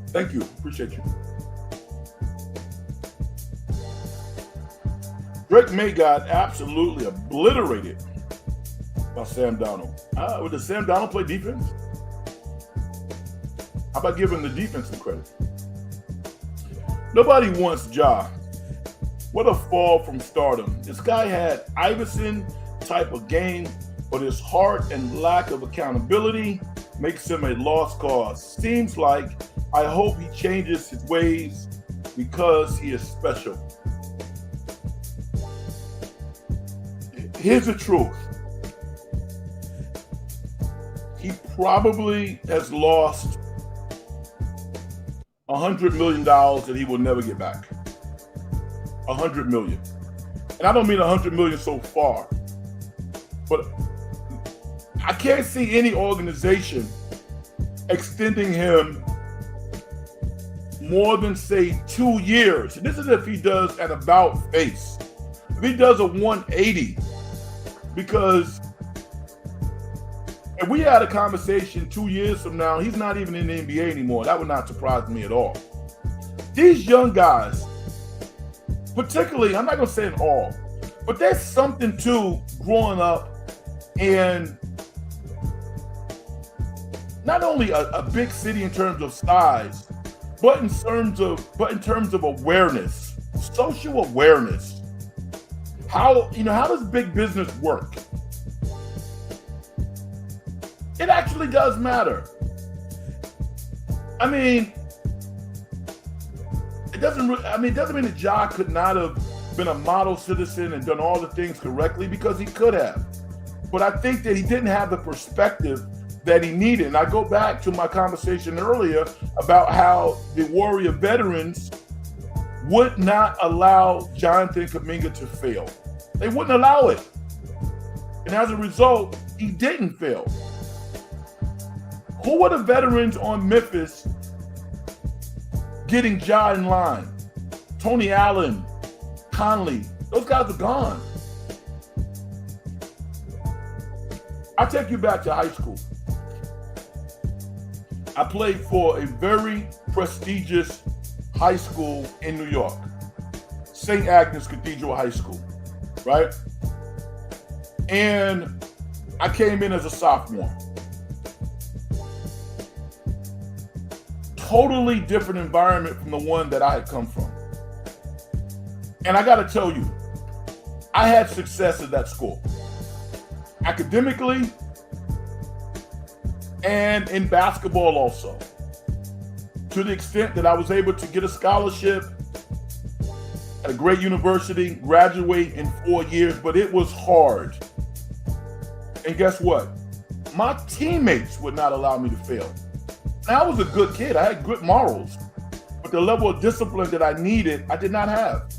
Speaker 1: Thank you. Appreciate you. Drake May got absolutely obliterated by Sam Darnold. Did Sam Darnold play defense? How about giving the defense some credit? Nobody wants Ja. What a fall from stardom. This guy had Iverson type of game, but his heart and lack of accountability makes him a lost cause. Seems like I hope he changes his ways because he is special. Here's the truth. He probably has lost $100 million that he will never get back. $100 million. And I don't mean $100 million so far, but I can't see any organization extending him more than, say, 2 years. This is if he does an about face. If he does a 180, because if we had a conversation 2 years from now, he's not even in the NBA anymore. That would not surprise me at all. These young guys, particularly, I'm not going to say in all, but there's something to growing up in not only a big city in terms of size, but in terms of awareness, social awareness. How does big business work? It actually does matter. I mean, it doesn't mean that Ja could not have been a model citizen and done all the things correctly, because he could have. But I think that he didn't have the perspective that he needed. And I go back to my conversation earlier about how the Warrior veterans would not allow Jonathan Kuminga to fail. They wouldn't allow it. And as a result, he didn't fail. Who were the veterans on Memphis getting Ja in line? Tony Allen, Conley, those guys are gone. I'll take you back to high school. I played for a very prestigious high school in New York, St. Agnes Cathedral High School, right? And I came in as a sophomore. Totally different environment from the one that I had come from. And I got to tell you, I had success at that school. Academically and in basketball also. to the extent that I was able to get a scholarship at a great university, graduate in 4 years, but it was hard. And guess what? My teammates would not allow me to fail. Now, I was a good kid. I had good morals, but the level of discipline that I needed, I did not have.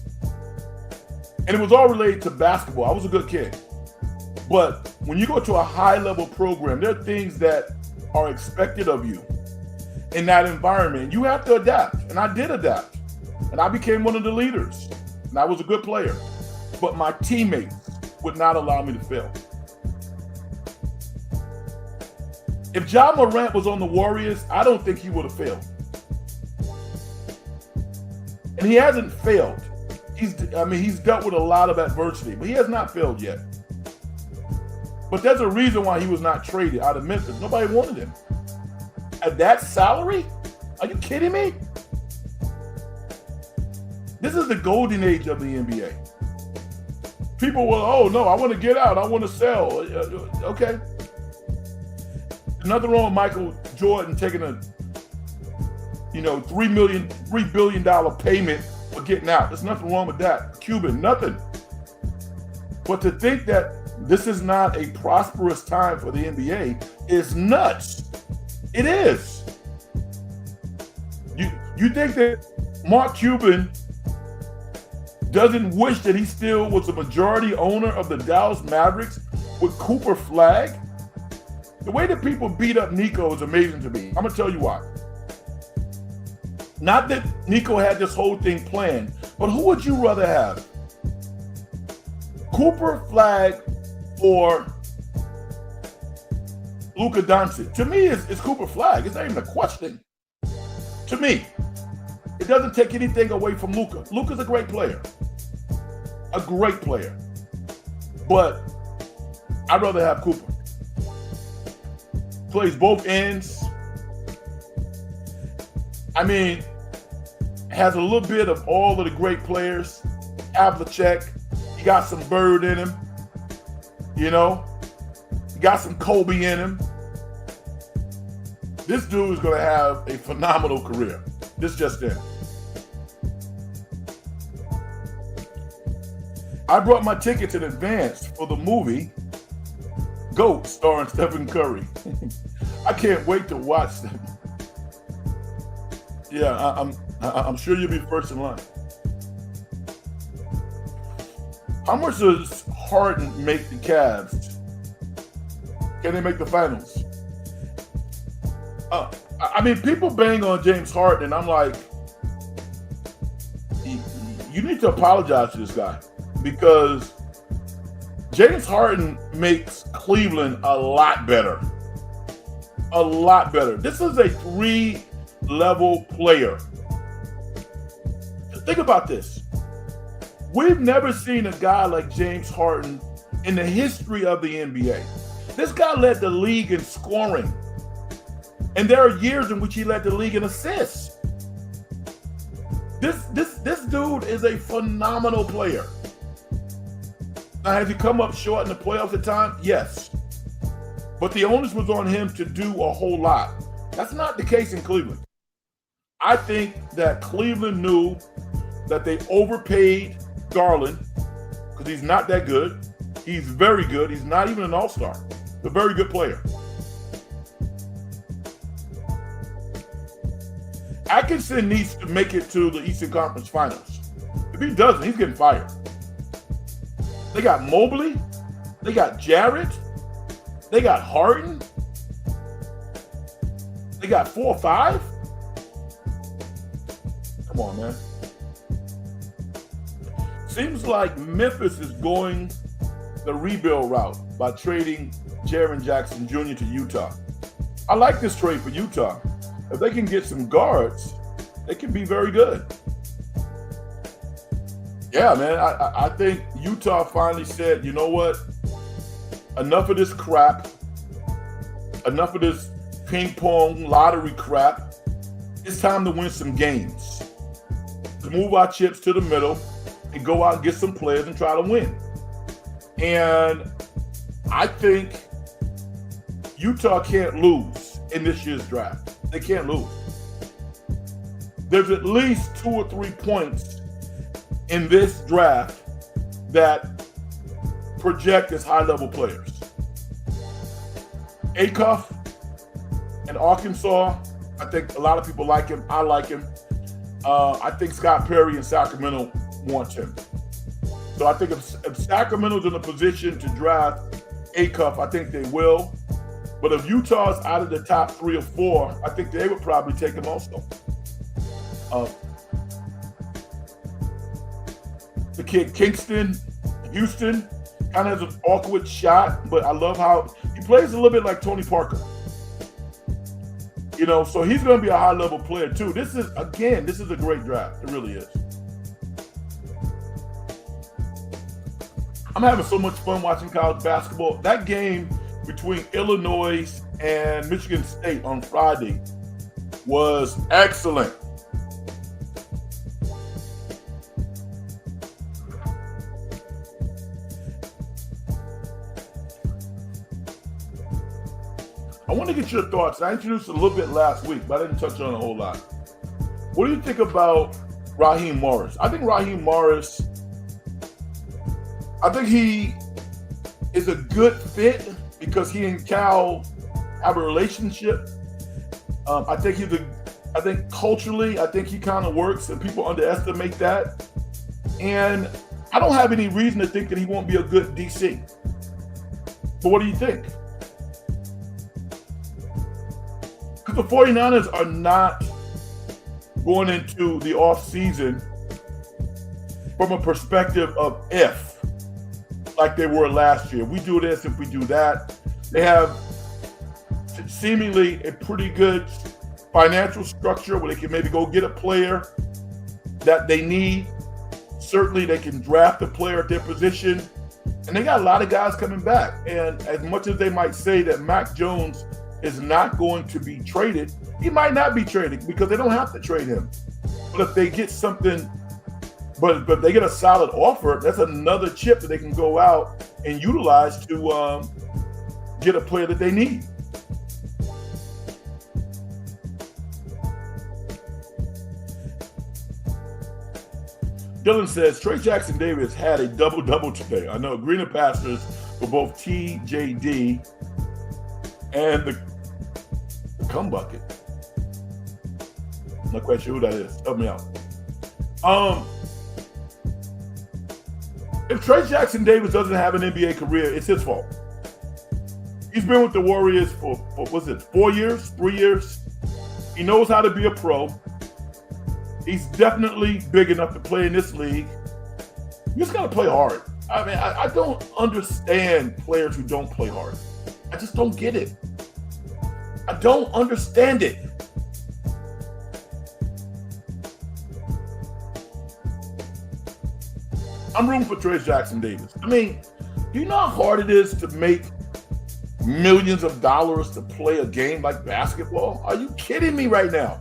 Speaker 1: And it was all related to basketball. I was a good kid. But when you go to a high-level program, there are things that are expected of you in that environment. You have to adapt, and I did adapt. And I became one of the leaders, and I was a good player. But my teammates would not allow me to fail. If Ja Morant was on the Warriors, I don't think he would have failed. And he hasn't failed. He's dealt with a lot of adversity, but he has not failed yet. But there's a reason why he was not traded out of Memphis. Nobody wanted him. At that salary? Are you kidding me? This is the golden age of the NBA. People will, oh no, I want to get out. I want to sell. Okay. Nothing wrong with Michael Jordan taking a, $3 billion payment for getting out. There's nothing wrong with that. Cuban, nothing. But to think that this is not a prosperous time for the NBA is nuts. It is. You think that Mark Cuban doesn't wish that he still was a majority owner of the Dallas Mavericks with Cooper Flagg? The way that people beat up Nico is amazing to me. I'm going to tell you why. Not that Nico had this whole thing planned, but who would you rather have? Cooper Flagg or Luka Doncic? To me, it's Cooper Flagg. It's not even a question. To me, it doesn't take anything away from Luka. Luka's a great player. A great player. But I'd rather have Cooper. Plays both ends. Has a little bit of all of the great players. Havlicek. He got some Bird in him. He got some Kobe in him. This dude is going to have a phenomenal career. This just in. I brought my tickets in advance for the movie GOAT starring Stephen Curry. I can't wait to watch them. Yeah, I'm sure you'll be first in line. How much does Harden make the Cavs? Can they make the finals? People bang on James Harden, and I'm like, you need to apologize to this guy, because James Harden makes Cleveland a lot better. A lot better. This is a 3-level player. Think about this. We've never seen a guy like James Harden in the history of the NBA. This guy led the league in scoring. And there are years in which he led the league in assists. This dude is a phenomenal player. Now, has he come up short in the playoffs at times? Yes. But the onus was on him to do a whole lot. That's not the case in Cleveland. I think that Cleveland knew that they overpaid Garland because he's not that good. He's very good. He's not even an all-star. He's a very good player. Atkinson needs to make it to the Eastern Conference Finals. If he doesn't, he's getting fired. They got Mobley. They got Jarrett. They got Harden. They got 4 or 5. Come on, man. Seems like Memphis is going the rebuild route by trading Jaren Jackson Jr. to Utah. I like this trade for Utah. If they can get some guards, they can be very good. Yeah, man, I think Utah finally said, you know what? Enough of this crap. Enough of this ping pong lottery crap. It's time to win some games. To move our chips to the middle and go out and get some players and try to win. And I think Utah can't lose in this year's draft. They can't lose. there's at least 2 or 3 points in this draft that project as high-level players. Acuff in Arkansas, I think a lot of people like him. I like him. I think Scott Perry in Sacramento wants him. So I think if Sacramento's in a position to draft Acuff, I think they will. But if Utah's out of the top 3 or 4, I think they would probably take him also. The kid Kingston, Houston, kind of has an awkward shot, but I love how he plays a little bit like Tony Parker. You know, so he's going to be a high-level player too. This is a great draft. It really is. I'm having so much fun watching college basketball. That game between Illinois and Michigan State on Friday was excellent. I want to get your thoughts. I introduced it a little bit last week, but I didn't touch on it a whole lot. What do you think about Raheem Morris? I think Raheem Morris, I think he is a good fit because he and Cal have a relationship. I think culturally, I think he kind of works, and people underestimate that. And I don't have any reason to think that he won't be a good DC. But what do you think? Because the 49ers are not going into the offseason from a perspective of if, like they were last year. We do this, if we do that. They have seemingly a pretty good financial structure where they can maybe go get a player that they need. Certainly they can draft a player at their position. And they got a lot of guys coming back. And as much as they might say that Mac Jones is not going to be traded, he might not be traded because they don't have to trade him. But if they get something, but if they get a solid offer, that's another chip that they can go out and utilize to get a player that they need. Dylan says, Trey Jackson Davis had a double-double today. I know, greener pastures for both TJD and the cum bucket. I'm not quite sure who that is. Help me out. If Trey Jackson Davis doesn't have an NBA career, it's his fault. He's been with the Warriors for 4 years, 3 years. He knows how to be a pro. He's definitely big enough to play in this league. You just got to play hard. I mean, I don't understand players who don't play hard. I just don't get it. I don't understand it. I'm rooting for Trey Jackson Davis. I mean, do you know how hard it is to make millions of dollars to play a game like basketball? Are you kidding me right now?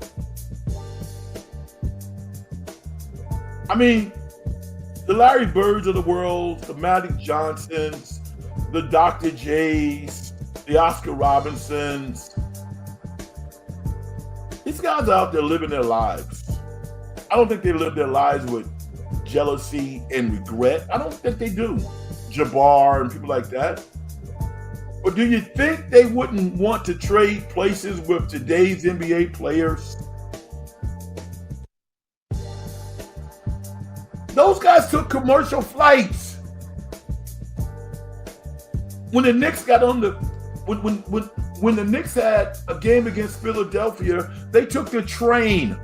Speaker 1: I mean, the Larry Birds of the world, the Magic Johnsons, the Dr. J's, the Oscar Robinsons, these guys are out there living their lives. I don't think they live their lives with jealousy and regret. I don't think they do. Jabbar and people like that. But do you think they wouldn't want to trade places with today's NBA players? Those guys took commercial flights. When the Knicks got on the when the Knicks had a game against Philadelphia, they took the train.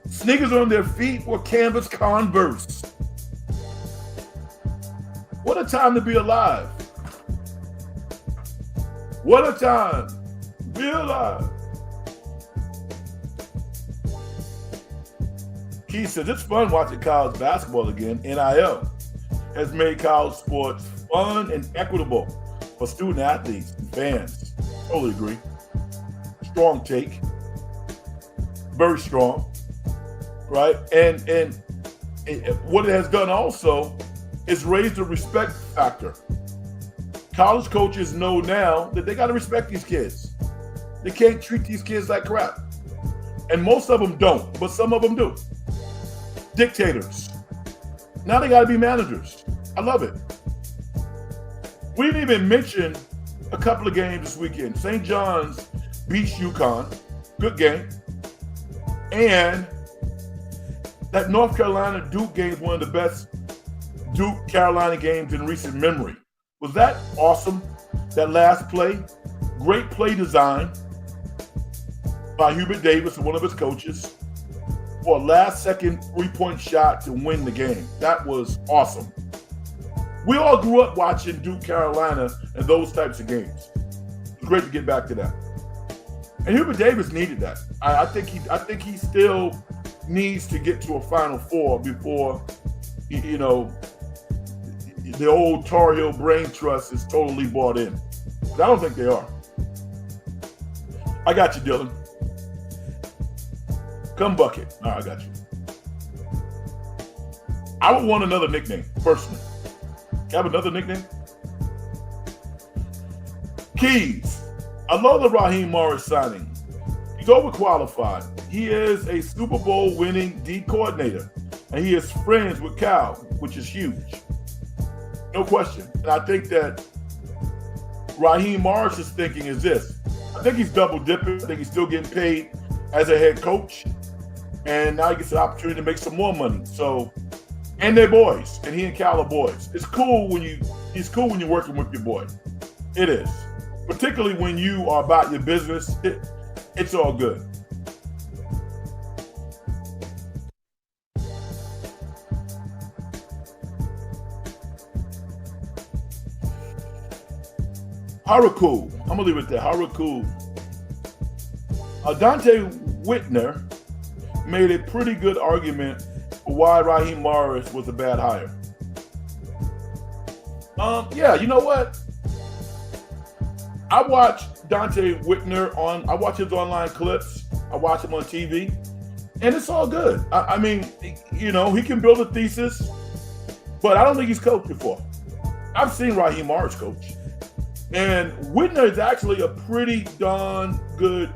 Speaker 1: Sneakers on their feet were canvas Converse. What a time to be alive. What a time. Be alive. Keith says, it's fun watching college basketball again. NIL has made college sports fun and equitable for student athletes and fans. Totally agree. Strong take. Very strong. Right? And what it has done also is raise the respect factor. College coaches know now that they got to respect these kids. They can't treat these kids like crap. And most of them don't, but some of them do. Dictators. Now they got to be managers. I love it. We didn't even mention a couple of games this weekend. St. John's beats UConn. Good game. And that North Carolina Duke game is one of the best Duke Carolina games in recent memory. Was that awesome? That last play? Great play design by Hubert Davis and one of his coaches for a last-second three-point shot to win the game. That was awesome. We all grew up watching Duke Carolina and those types of games. It's great to get back to that. And Hubert Davis needed that. I think he still needs to get to a Final Four before, the old Tar Heel brain trust is totally bought in. But I don't think they are. I got you, Dylan. Come bucket. All right, I got you. I would want another nickname, personally. Have another nickname? Keys. I love the Raheem Morris signing. He's overqualified. He is a Super Bowl winning D coordinator, and he is friends with Cal, which is huge. No question. And I think that Raheem Morris' thinking is this. I think he's double dipping. I think he's still getting paid as a head coach. And now he gets the opportunity to make some more money. So, and they're boys, and he and Cal are boys. It's cool when you're working with your boy. It is. Particularly when you are about your business, it's all good. Haruku. I'm going to leave it there. Haruku. Dante Whitner made a pretty good argument for why Raheem Morris was a bad hire. Yeah, you know what? I watch Dante Whitner I watch his online clips. I watch him on TV, and it's all good. I mean, he can build a thesis, but I don't think he's coached before. I've seen Raheem Morris coach, and Whitner is actually a pretty darn good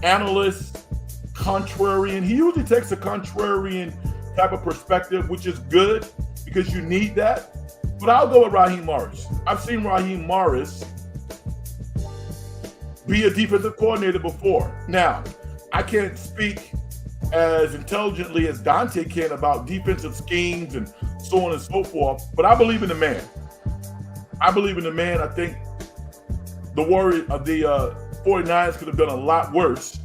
Speaker 1: analyst, contrarian. He usually takes a contrarian type of perspective, which is good because you need that. But I'll go with Raheem Morris. I've seen Raheem Morris be a defensive coordinator before. Now, I can't speak as intelligently as Dante can about defensive schemes and so on and so forth, but I believe in the man. I think the 49ers could have done a lot worse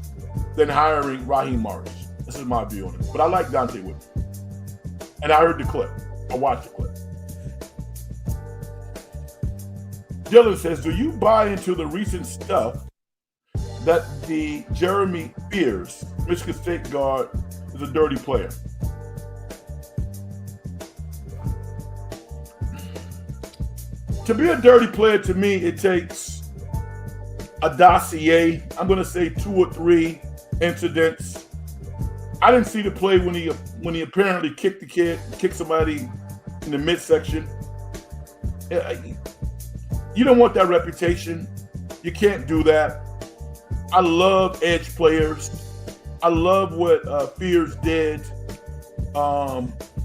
Speaker 1: than hiring Raheem Morris. This is my view on it. But I like Dante Whitner. And I heard the clip. I watched the clip. Dylan says, do you buy into the recent stuff that the Jeremy Fears, Michigan State guard, is a dirty player? To be a dirty player, to me, it takes a dossier. I'm going to say 2 or 3 incidents. I didn't see the play when he apparently kicked somebody in the midsection. You don't want that reputation. You can't do that. I love edge players. I love what Fears did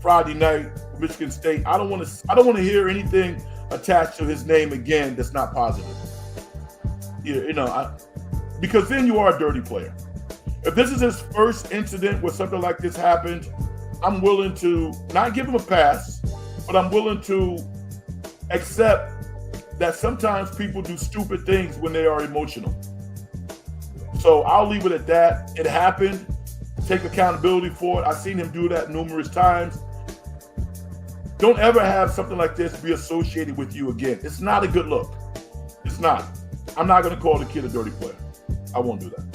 Speaker 1: Friday night, Michigan State. I don't want to hear anything attached to his name again that's not positive. Because then you are a dirty player. If this is his first incident where something like this happened, I'm willing to not give him a pass, but I'm willing to accept that sometimes people do stupid things when they are emotional. So I'll leave it at that. It happened. Take accountability for it. I've seen him do that numerous times. Don't ever have something like this be associated with you again. It's not a good look. It's not. I'm not going to call the kid a dirty player. I won't do that.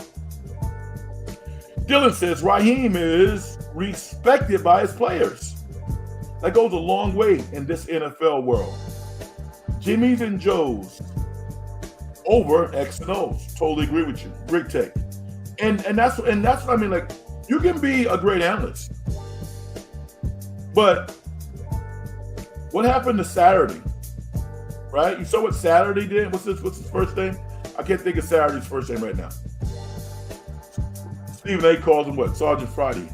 Speaker 1: Dylan says Raheem is respected by his players. That goes a long way in this NFL world. Jimmy's and Joe's over X and O's. Totally agree with you. Great take. And that's what I mean. Like, you can be a great analyst, but what happened to Saturday? Right? You saw what Saturday did? What's his first name? I can't think of Saturday's first name right now. Stephen A. calls him what? Sergeant Friday.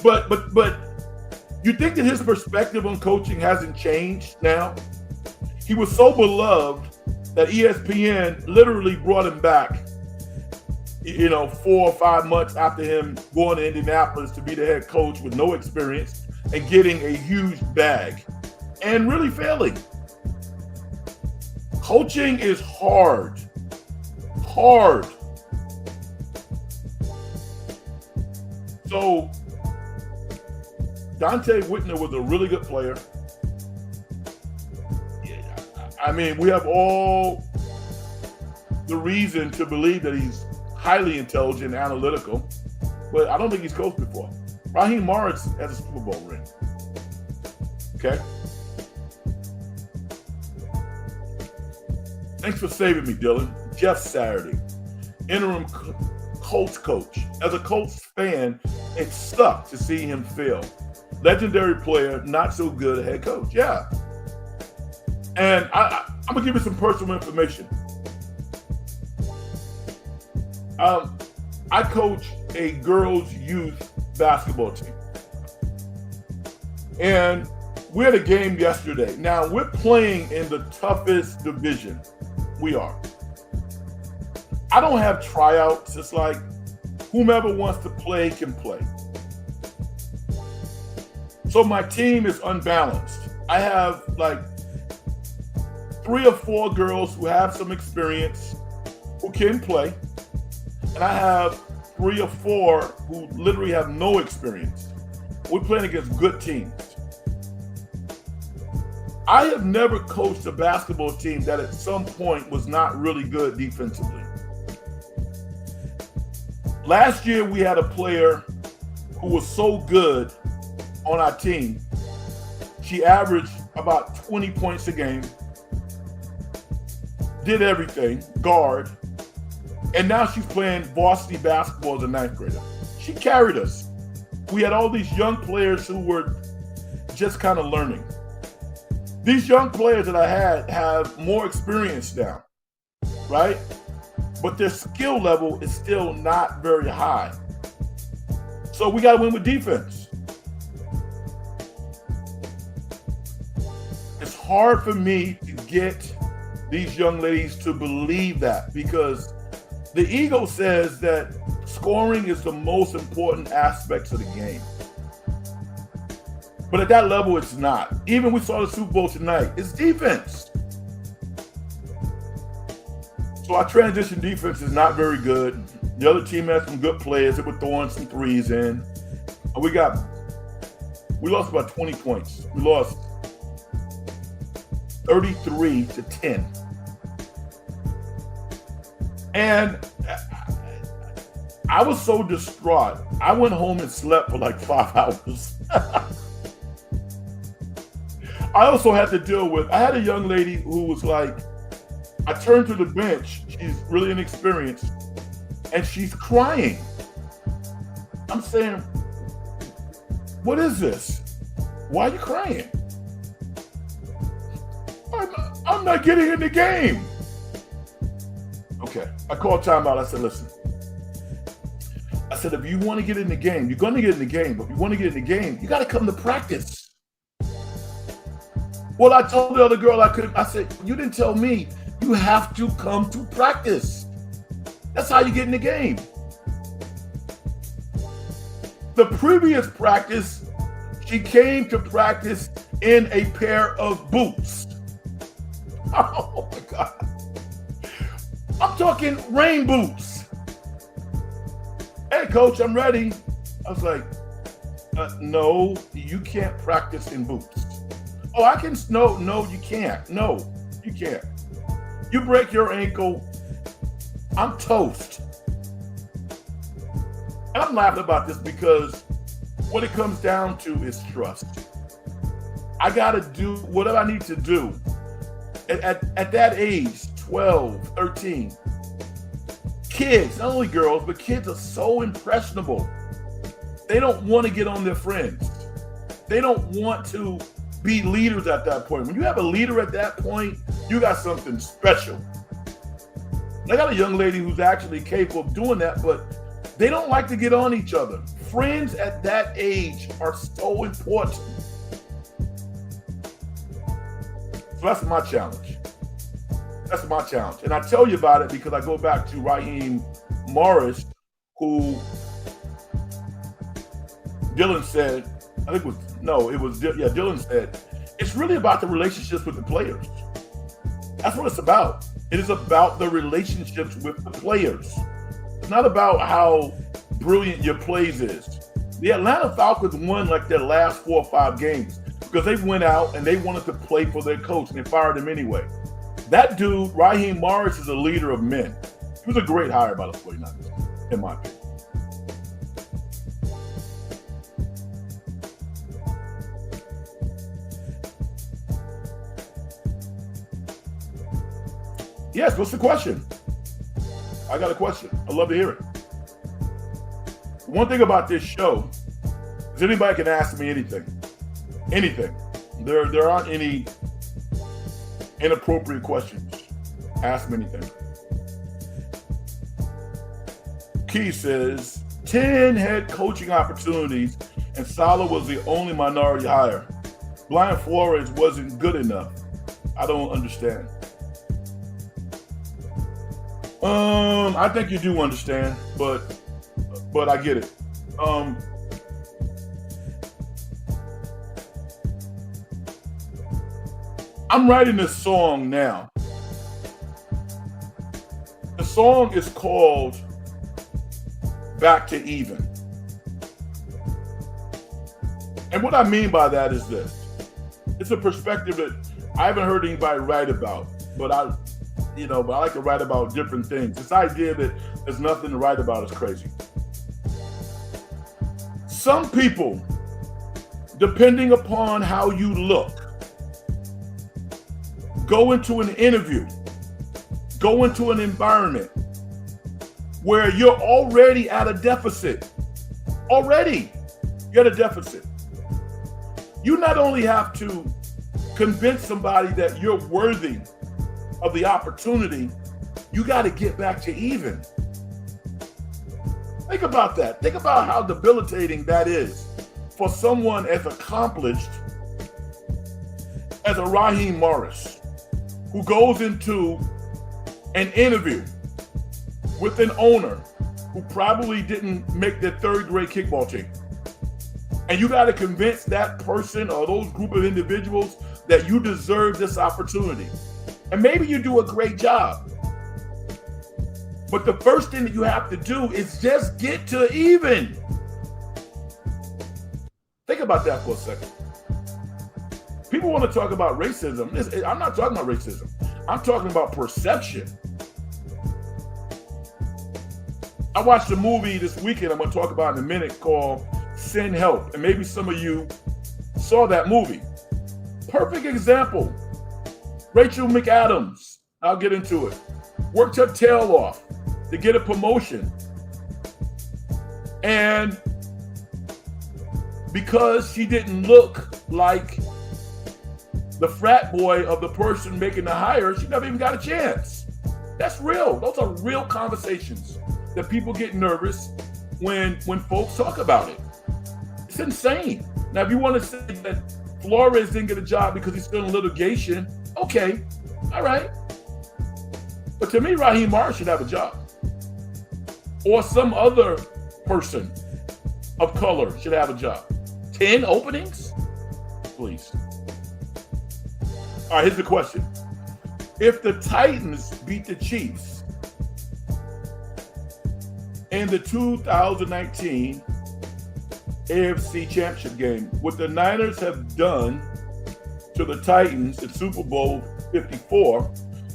Speaker 1: but you think that his perspective on coaching hasn't changed now? He was so beloved that ESPN literally brought him back, 4 or 5 months after him going to Indianapolis to be the head coach with no experience and getting a huge bag and really failing. Coaching is hard. Hard. So Dante Whitner was a really good player. I mean, we have all the reason to believe that he's highly intelligent and analytical, but I don't think he's coached before. Raheem Morris has a Super Bowl ring. Okay? Thanks for saving me, Dylan. Jeff Saturday, interim Colts coach. As a Colts fan, it sucked to see him fail. Legendary player, not so good a head coach. Yeah. And I'm going to give you some personal information. I coach a girls' youth basketball team. And we had a game yesterday. Now, we're playing in the toughest division. We are. I don't have tryouts. It's like whomever wants to play can play. So my team is unbalanced. I have like 3 or 4 girls who have some experience who can play. And I have 3 or 4 who literally have no experience. We're playing against good teams. I have never coached a basketball team that at some point was not really good defensively. Last year, we had a player who was so good on our team. She averaged about 20 points a game, did everything, guard, and now she's playing varsity basketball as a 9th grader. She carried us. We had all these young players who were just kind of learning. These young players that I had have more experience now, right? But their skill level is still not very high. So we got to win with defense. It's hard for me to get these young ladies to believe that because the ego says that scoring is the most important aspect of the game. But at that level, it's not. Even we saw the Super Bowl tonight. It's defense. So our transition defense is not very good. The other team has some good players that were throwing some threes in. And we lost about 20 points. We lost 33-10. And I was so distraught. I went home and slept for like 5 hours. I also had to deal with, I had a young lady who was like, I turned to the bench, she's really inexperienced, and she's crying. I'm saying, what is this? Why are you crying? I'm not getting in the game. Okay, I called timeout. I said, listen. I said, if you want to get in the game, you're going to get in the game, but if you want to get in the game, you got to come to practice. Well, I told the other girl I said, you didn't tell me. You have to come to practice. That's how you get in the game. The previous practice, she came to practice in a pair of boots. Oh my God. I'm talking rain boots. Hey, coach, I'm ready. I was like, no, you can't practice in boots. Oh, I can, no, you can't. No, you can't. You break your ankle, I'm toast. And I'm laughing about this because what it comes down to is trust. I got to do whatever I need to do. At that age, 12, 13, kids, not only girls, but kids are so impressionable. They don't want to get on their friends. They don't want to be leaders at that point. When you have a leader at that point, you got something special. I got a young lady who's actually capable of doing that, but They don't like to get on each other. Friends at that age are so important. So that's my challenge. That's my challenge. And I tell you about it because I go back to Raheem Morris, who Dylan said, Dylan said, it's really about the relationships with the players. That's what it's about. It is about the relationships with the players. It's not about how brilliant your plays is. The Atlanta Falcons won like their last 4 or 5 games because they went out and they wanted to play for their coach and they fired him anyway. That dude, Raheem Morris, is a leader of men. He was a great hire by the 49ers, in my opinion. Yes, what's the question? I got a question. I'd love to hear it. One thing about this show is anybody can ask me anything. Anything. There aren't any inappropriate questions. Ask me anything. Key says, 10 head coaching opportunities and Saleh was the only minority hire. Brian Flores wasn't good enough. I don't understand. I think you do understand, but I get it. I'm writing this song now. The song is called Back to Even. And what I mean by that is this. It's a perspective that I haven't heard anybody write about, but I like to write about different things. This idea that there's nothing to write about is crazy. Some people, depending upon how you look, go into an interview, go into an environment where you're already at a deficit. Already, you're at a deficit. You not only have to convince somebody that you're worthy of the opportunity, you got to get back to even. Think about that. Think about how debilitating that is for someone as accomplished as a Raheem Morris, who goes into an interview with an owner who probably didn't make their 3rd grade kickball team. And you got to convince that person or those group of individuals that you deserve this opportunity. And maybe you do a great job. But the first thing that you have to do is just get to even. Think about that for a second. People want to talk about racism. I'm not talking about racism. I'm talking about perception. I watched a movie this weekend I'm going to talk about in a minute called Send Help. And maybe some of you saw that movie. Perfect example. Rachel McAdams, I'll get into it, worked her tail off to get a promotion. And because she didn't look like the frat boy of the person making the hire, she never even got a chance. That's real. Those are real conversations that people get nervous when folks talk about it. It's insane. Now, if you want to say that Flores didn't get a job because he's still in litigation, okay, all right. But to me, Raheem Morris should have a job. Or some other person of color should have a job. 10 openings? Please. All right, here's the question. If the Titans beat the Chiefs in the 2019 AFC Championship game, what the Niners have done to the Titans in Super Bowl 54,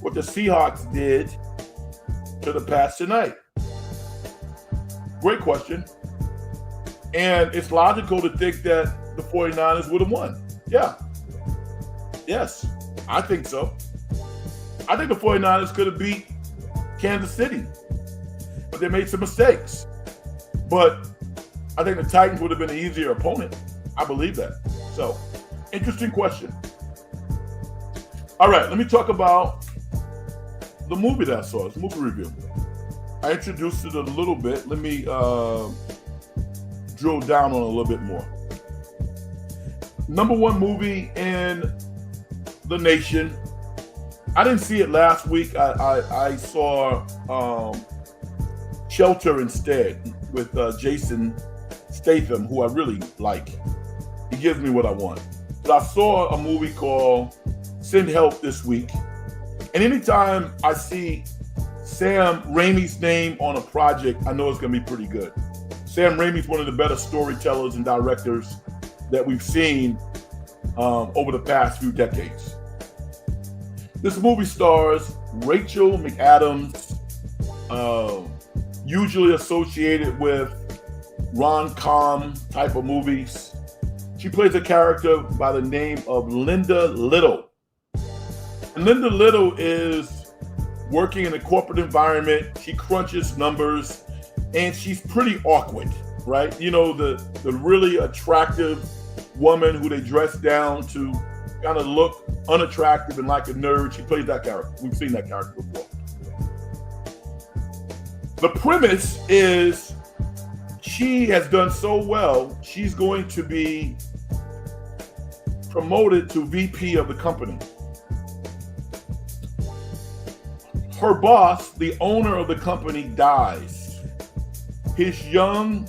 Speaker 1: what the Seahawks did to the Pats tonight? Great question. And it's logical to think that the 49ers would have won. Yeah. Yes, I think so. I think the 49ers could have beat Kansas City, but they made some mistakes. But I think the Titans would have been an easier opponent. I believe that. So, interesting question. All right, let me talk about the movie that I saw. It's a movie review. I introduced it a little bit. Let me drill down on it a little bit more. Number one movie in the nation. I didn't see it last week. I saw Shelter instead with Jason Statham, who I really like. He gives me what I want. But I saw a movie called Send Help this week. And anytime I see Sam Raimi's name on a project, I know it's going to be pretty good. Sam Raimi's one of the better storytellers and directors that we've seen over the past few decades. This movie stars Rachel McAdams, usually associated with rom-com type of movies. She plays a character by the name of Linda Little. And Linda Little is working in a corporate environment. She crunches numbers, and she's pretty awkward, right? You know, the really attractive woman who they dress down to kind of look unattractive and like a nerd. She plays that character. We've seen that character before. The premise is she has done so well, she's going to be promoted to VP of the company. Her boss, the owner of the company, dies. His young,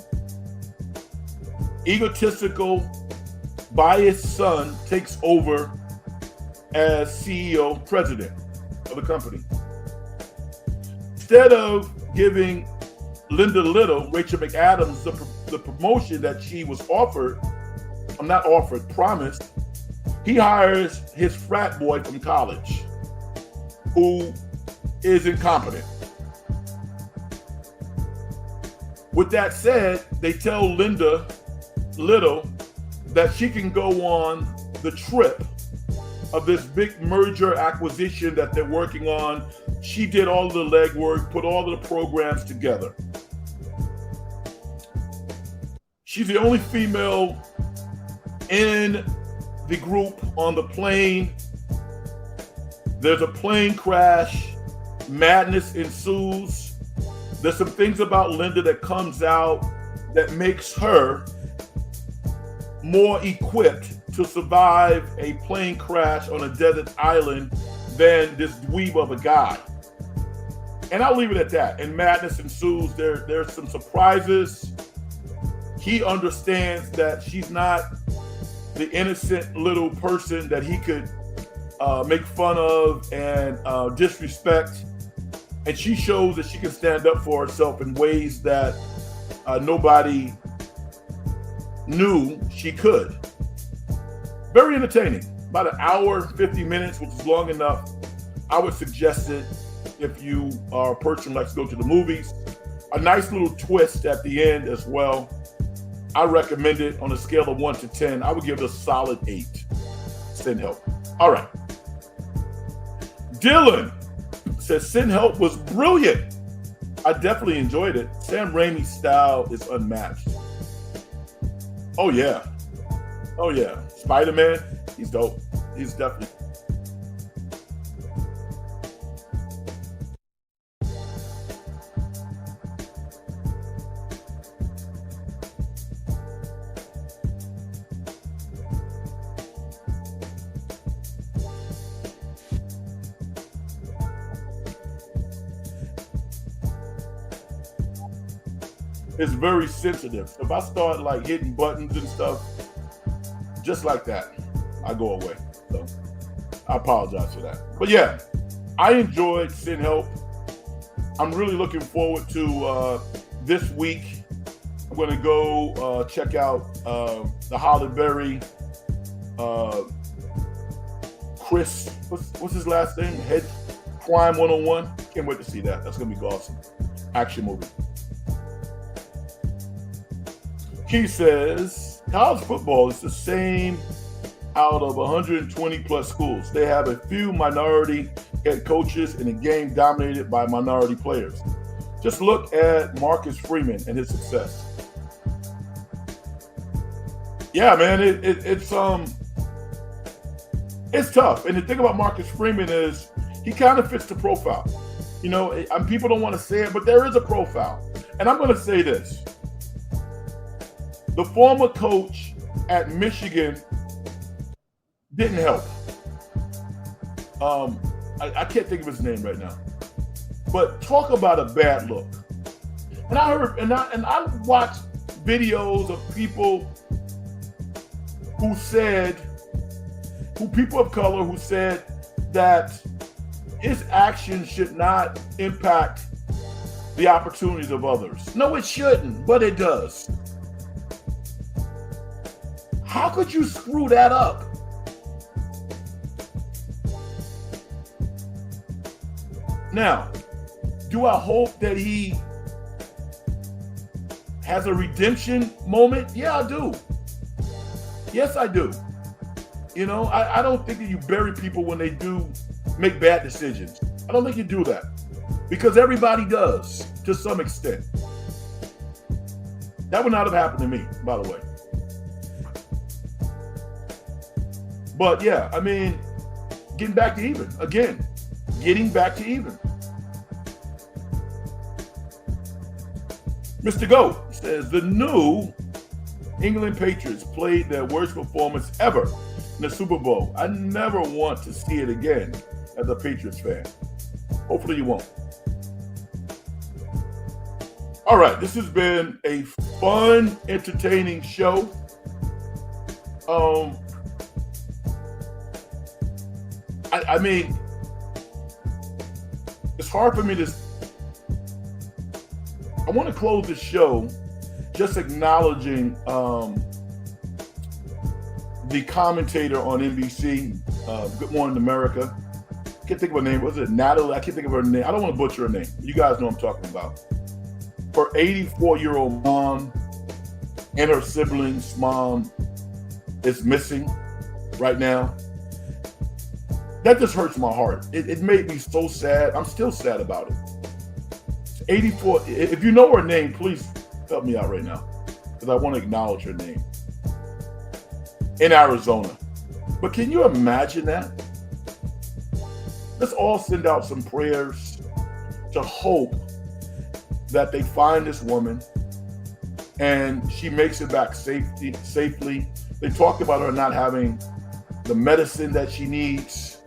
Speaker 1: egotistical, biased son takes over as CEO, president of the company. Instead of giving Linda Little, Rachel McAdams, the promotion that she was promised, he hires his frat boy from college who is incompetent. With that said, they tell Linda Little that she can go on the trip of this big merger acquisition that they're working on. She did all the legwork, put all of the programs together. She's the only female in the group on the plane. There's a plane crash. Madness ensues. There's some things about Linda that comes out that makes her more equipped to survive a plane crash on a desert island than this dweeb of a guy. And I'll leave it at that. And madness ensues. There's some surprises. He understands that she's not the innocent little person that he could make fun of and disrespect. And she shows that she can stand up for herself in ways that nobody knew she could. Very entertaining. About an hour, 50 minutes, which is long enough. I would suggest it if you are a person who likes to go to the movies. A nice little twist at the end as well. I recommend it on a scale of 1 to 10. I would give it a solid 8. Send Help. All right. Dylan says Send Help was brilliant. I definitely enjoyed it. Sam Raimi's style is unmatched. Oh yeah. Oh yeah. Spider-Man, he's dope. He's definitely. It's very sensitive. If I start like hitting buttons and stuff, just like that, I go away. So I apologize for that. But yeah, I enjoyed Send Help. I'm really looking forward to this week. I'm going to go check out the Halle Berry, Chris, what's his last name? Head Crime 101. Can't wait to see that. That's going to be awesome. Action movie. He says, college football is the same out of 120 plus schools. They have a few minority head coaches in a game dominated by minority players. Just look at Marcus Freeman and his success. Yeah, man, it's tough. And the thing about Marcus Freeman is he kind of fits the profile. You know, people don't want to say it, but there is a profile. And I'm going to say this. The former coach at Michigan didn't help. I can't think of his name right now. But talk about a bad look. And I heard, and I watched videos of people who said, people of color who said that his actions should not impact the opportunities of others. No, it shouldn't, but it does. How could you screw that up? Now, do I hope that he has a redemption moment? Yeah, I do. Yes, I do. You know, I don't think that you bury people when they do make bad decisions. I don't think you do that, because everybody does to some extent. That would not have happened to me, by the way. But yeah, I mean, getting back to even. Again, getting back to even. Mr. Goat says the new England Patriots played their worst performance ever in the Super Bowl. I never want to see it again as a Patriots fan. Hopefully you won't. All right, this has been a fun, entertaining show. I mean, it's hard for me to. I want to close the show just acknowledging the commentator on NBC, Good Morning America. I can't think of her name. Was it Natalie? I can't think of her name. I don't want to butcher her name. You guys know what I'm talking about. Her 84-year-old mom and her siblings' mom is missing right now. That just hurts my heart. It made me so sad. I'm still sad about it. 84. If you know her name, please help me out right now, because I want to acknowledge her name. In Arizona. But can you imagine that? Let's all send out some prayers to hope that they find this woman and she makes it back safely. They talked about her not having the medicine that she needs.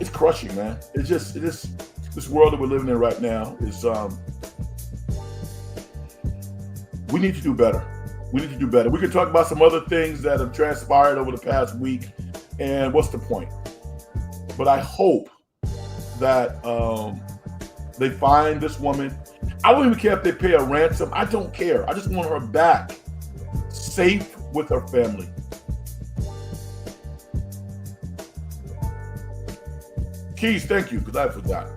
Speaker 1: It's crushing, man. It is this world that we're living in right now is we need to do better. We need to do better. We can talk about some other things that have transpired over the past week, and what's the point? But I hope that they find this woman. I don't even care if they pay a ransom. I don't care. I just want her back, safe with her family. Keys, thank you, because I forgot.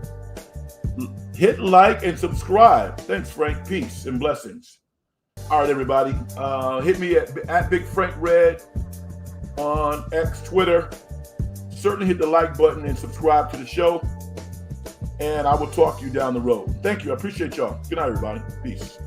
Speaker 1: Hit like and subscribe. Thanks, Frank. Peace and blessings. All right, everybody. Hit me at Big Frank Red on X, Twitter. Certainly hit the like button and subscribe to the show. And I will talk to you down the road. Thank you. I appreciate y'all. Good night, everybody. Peace.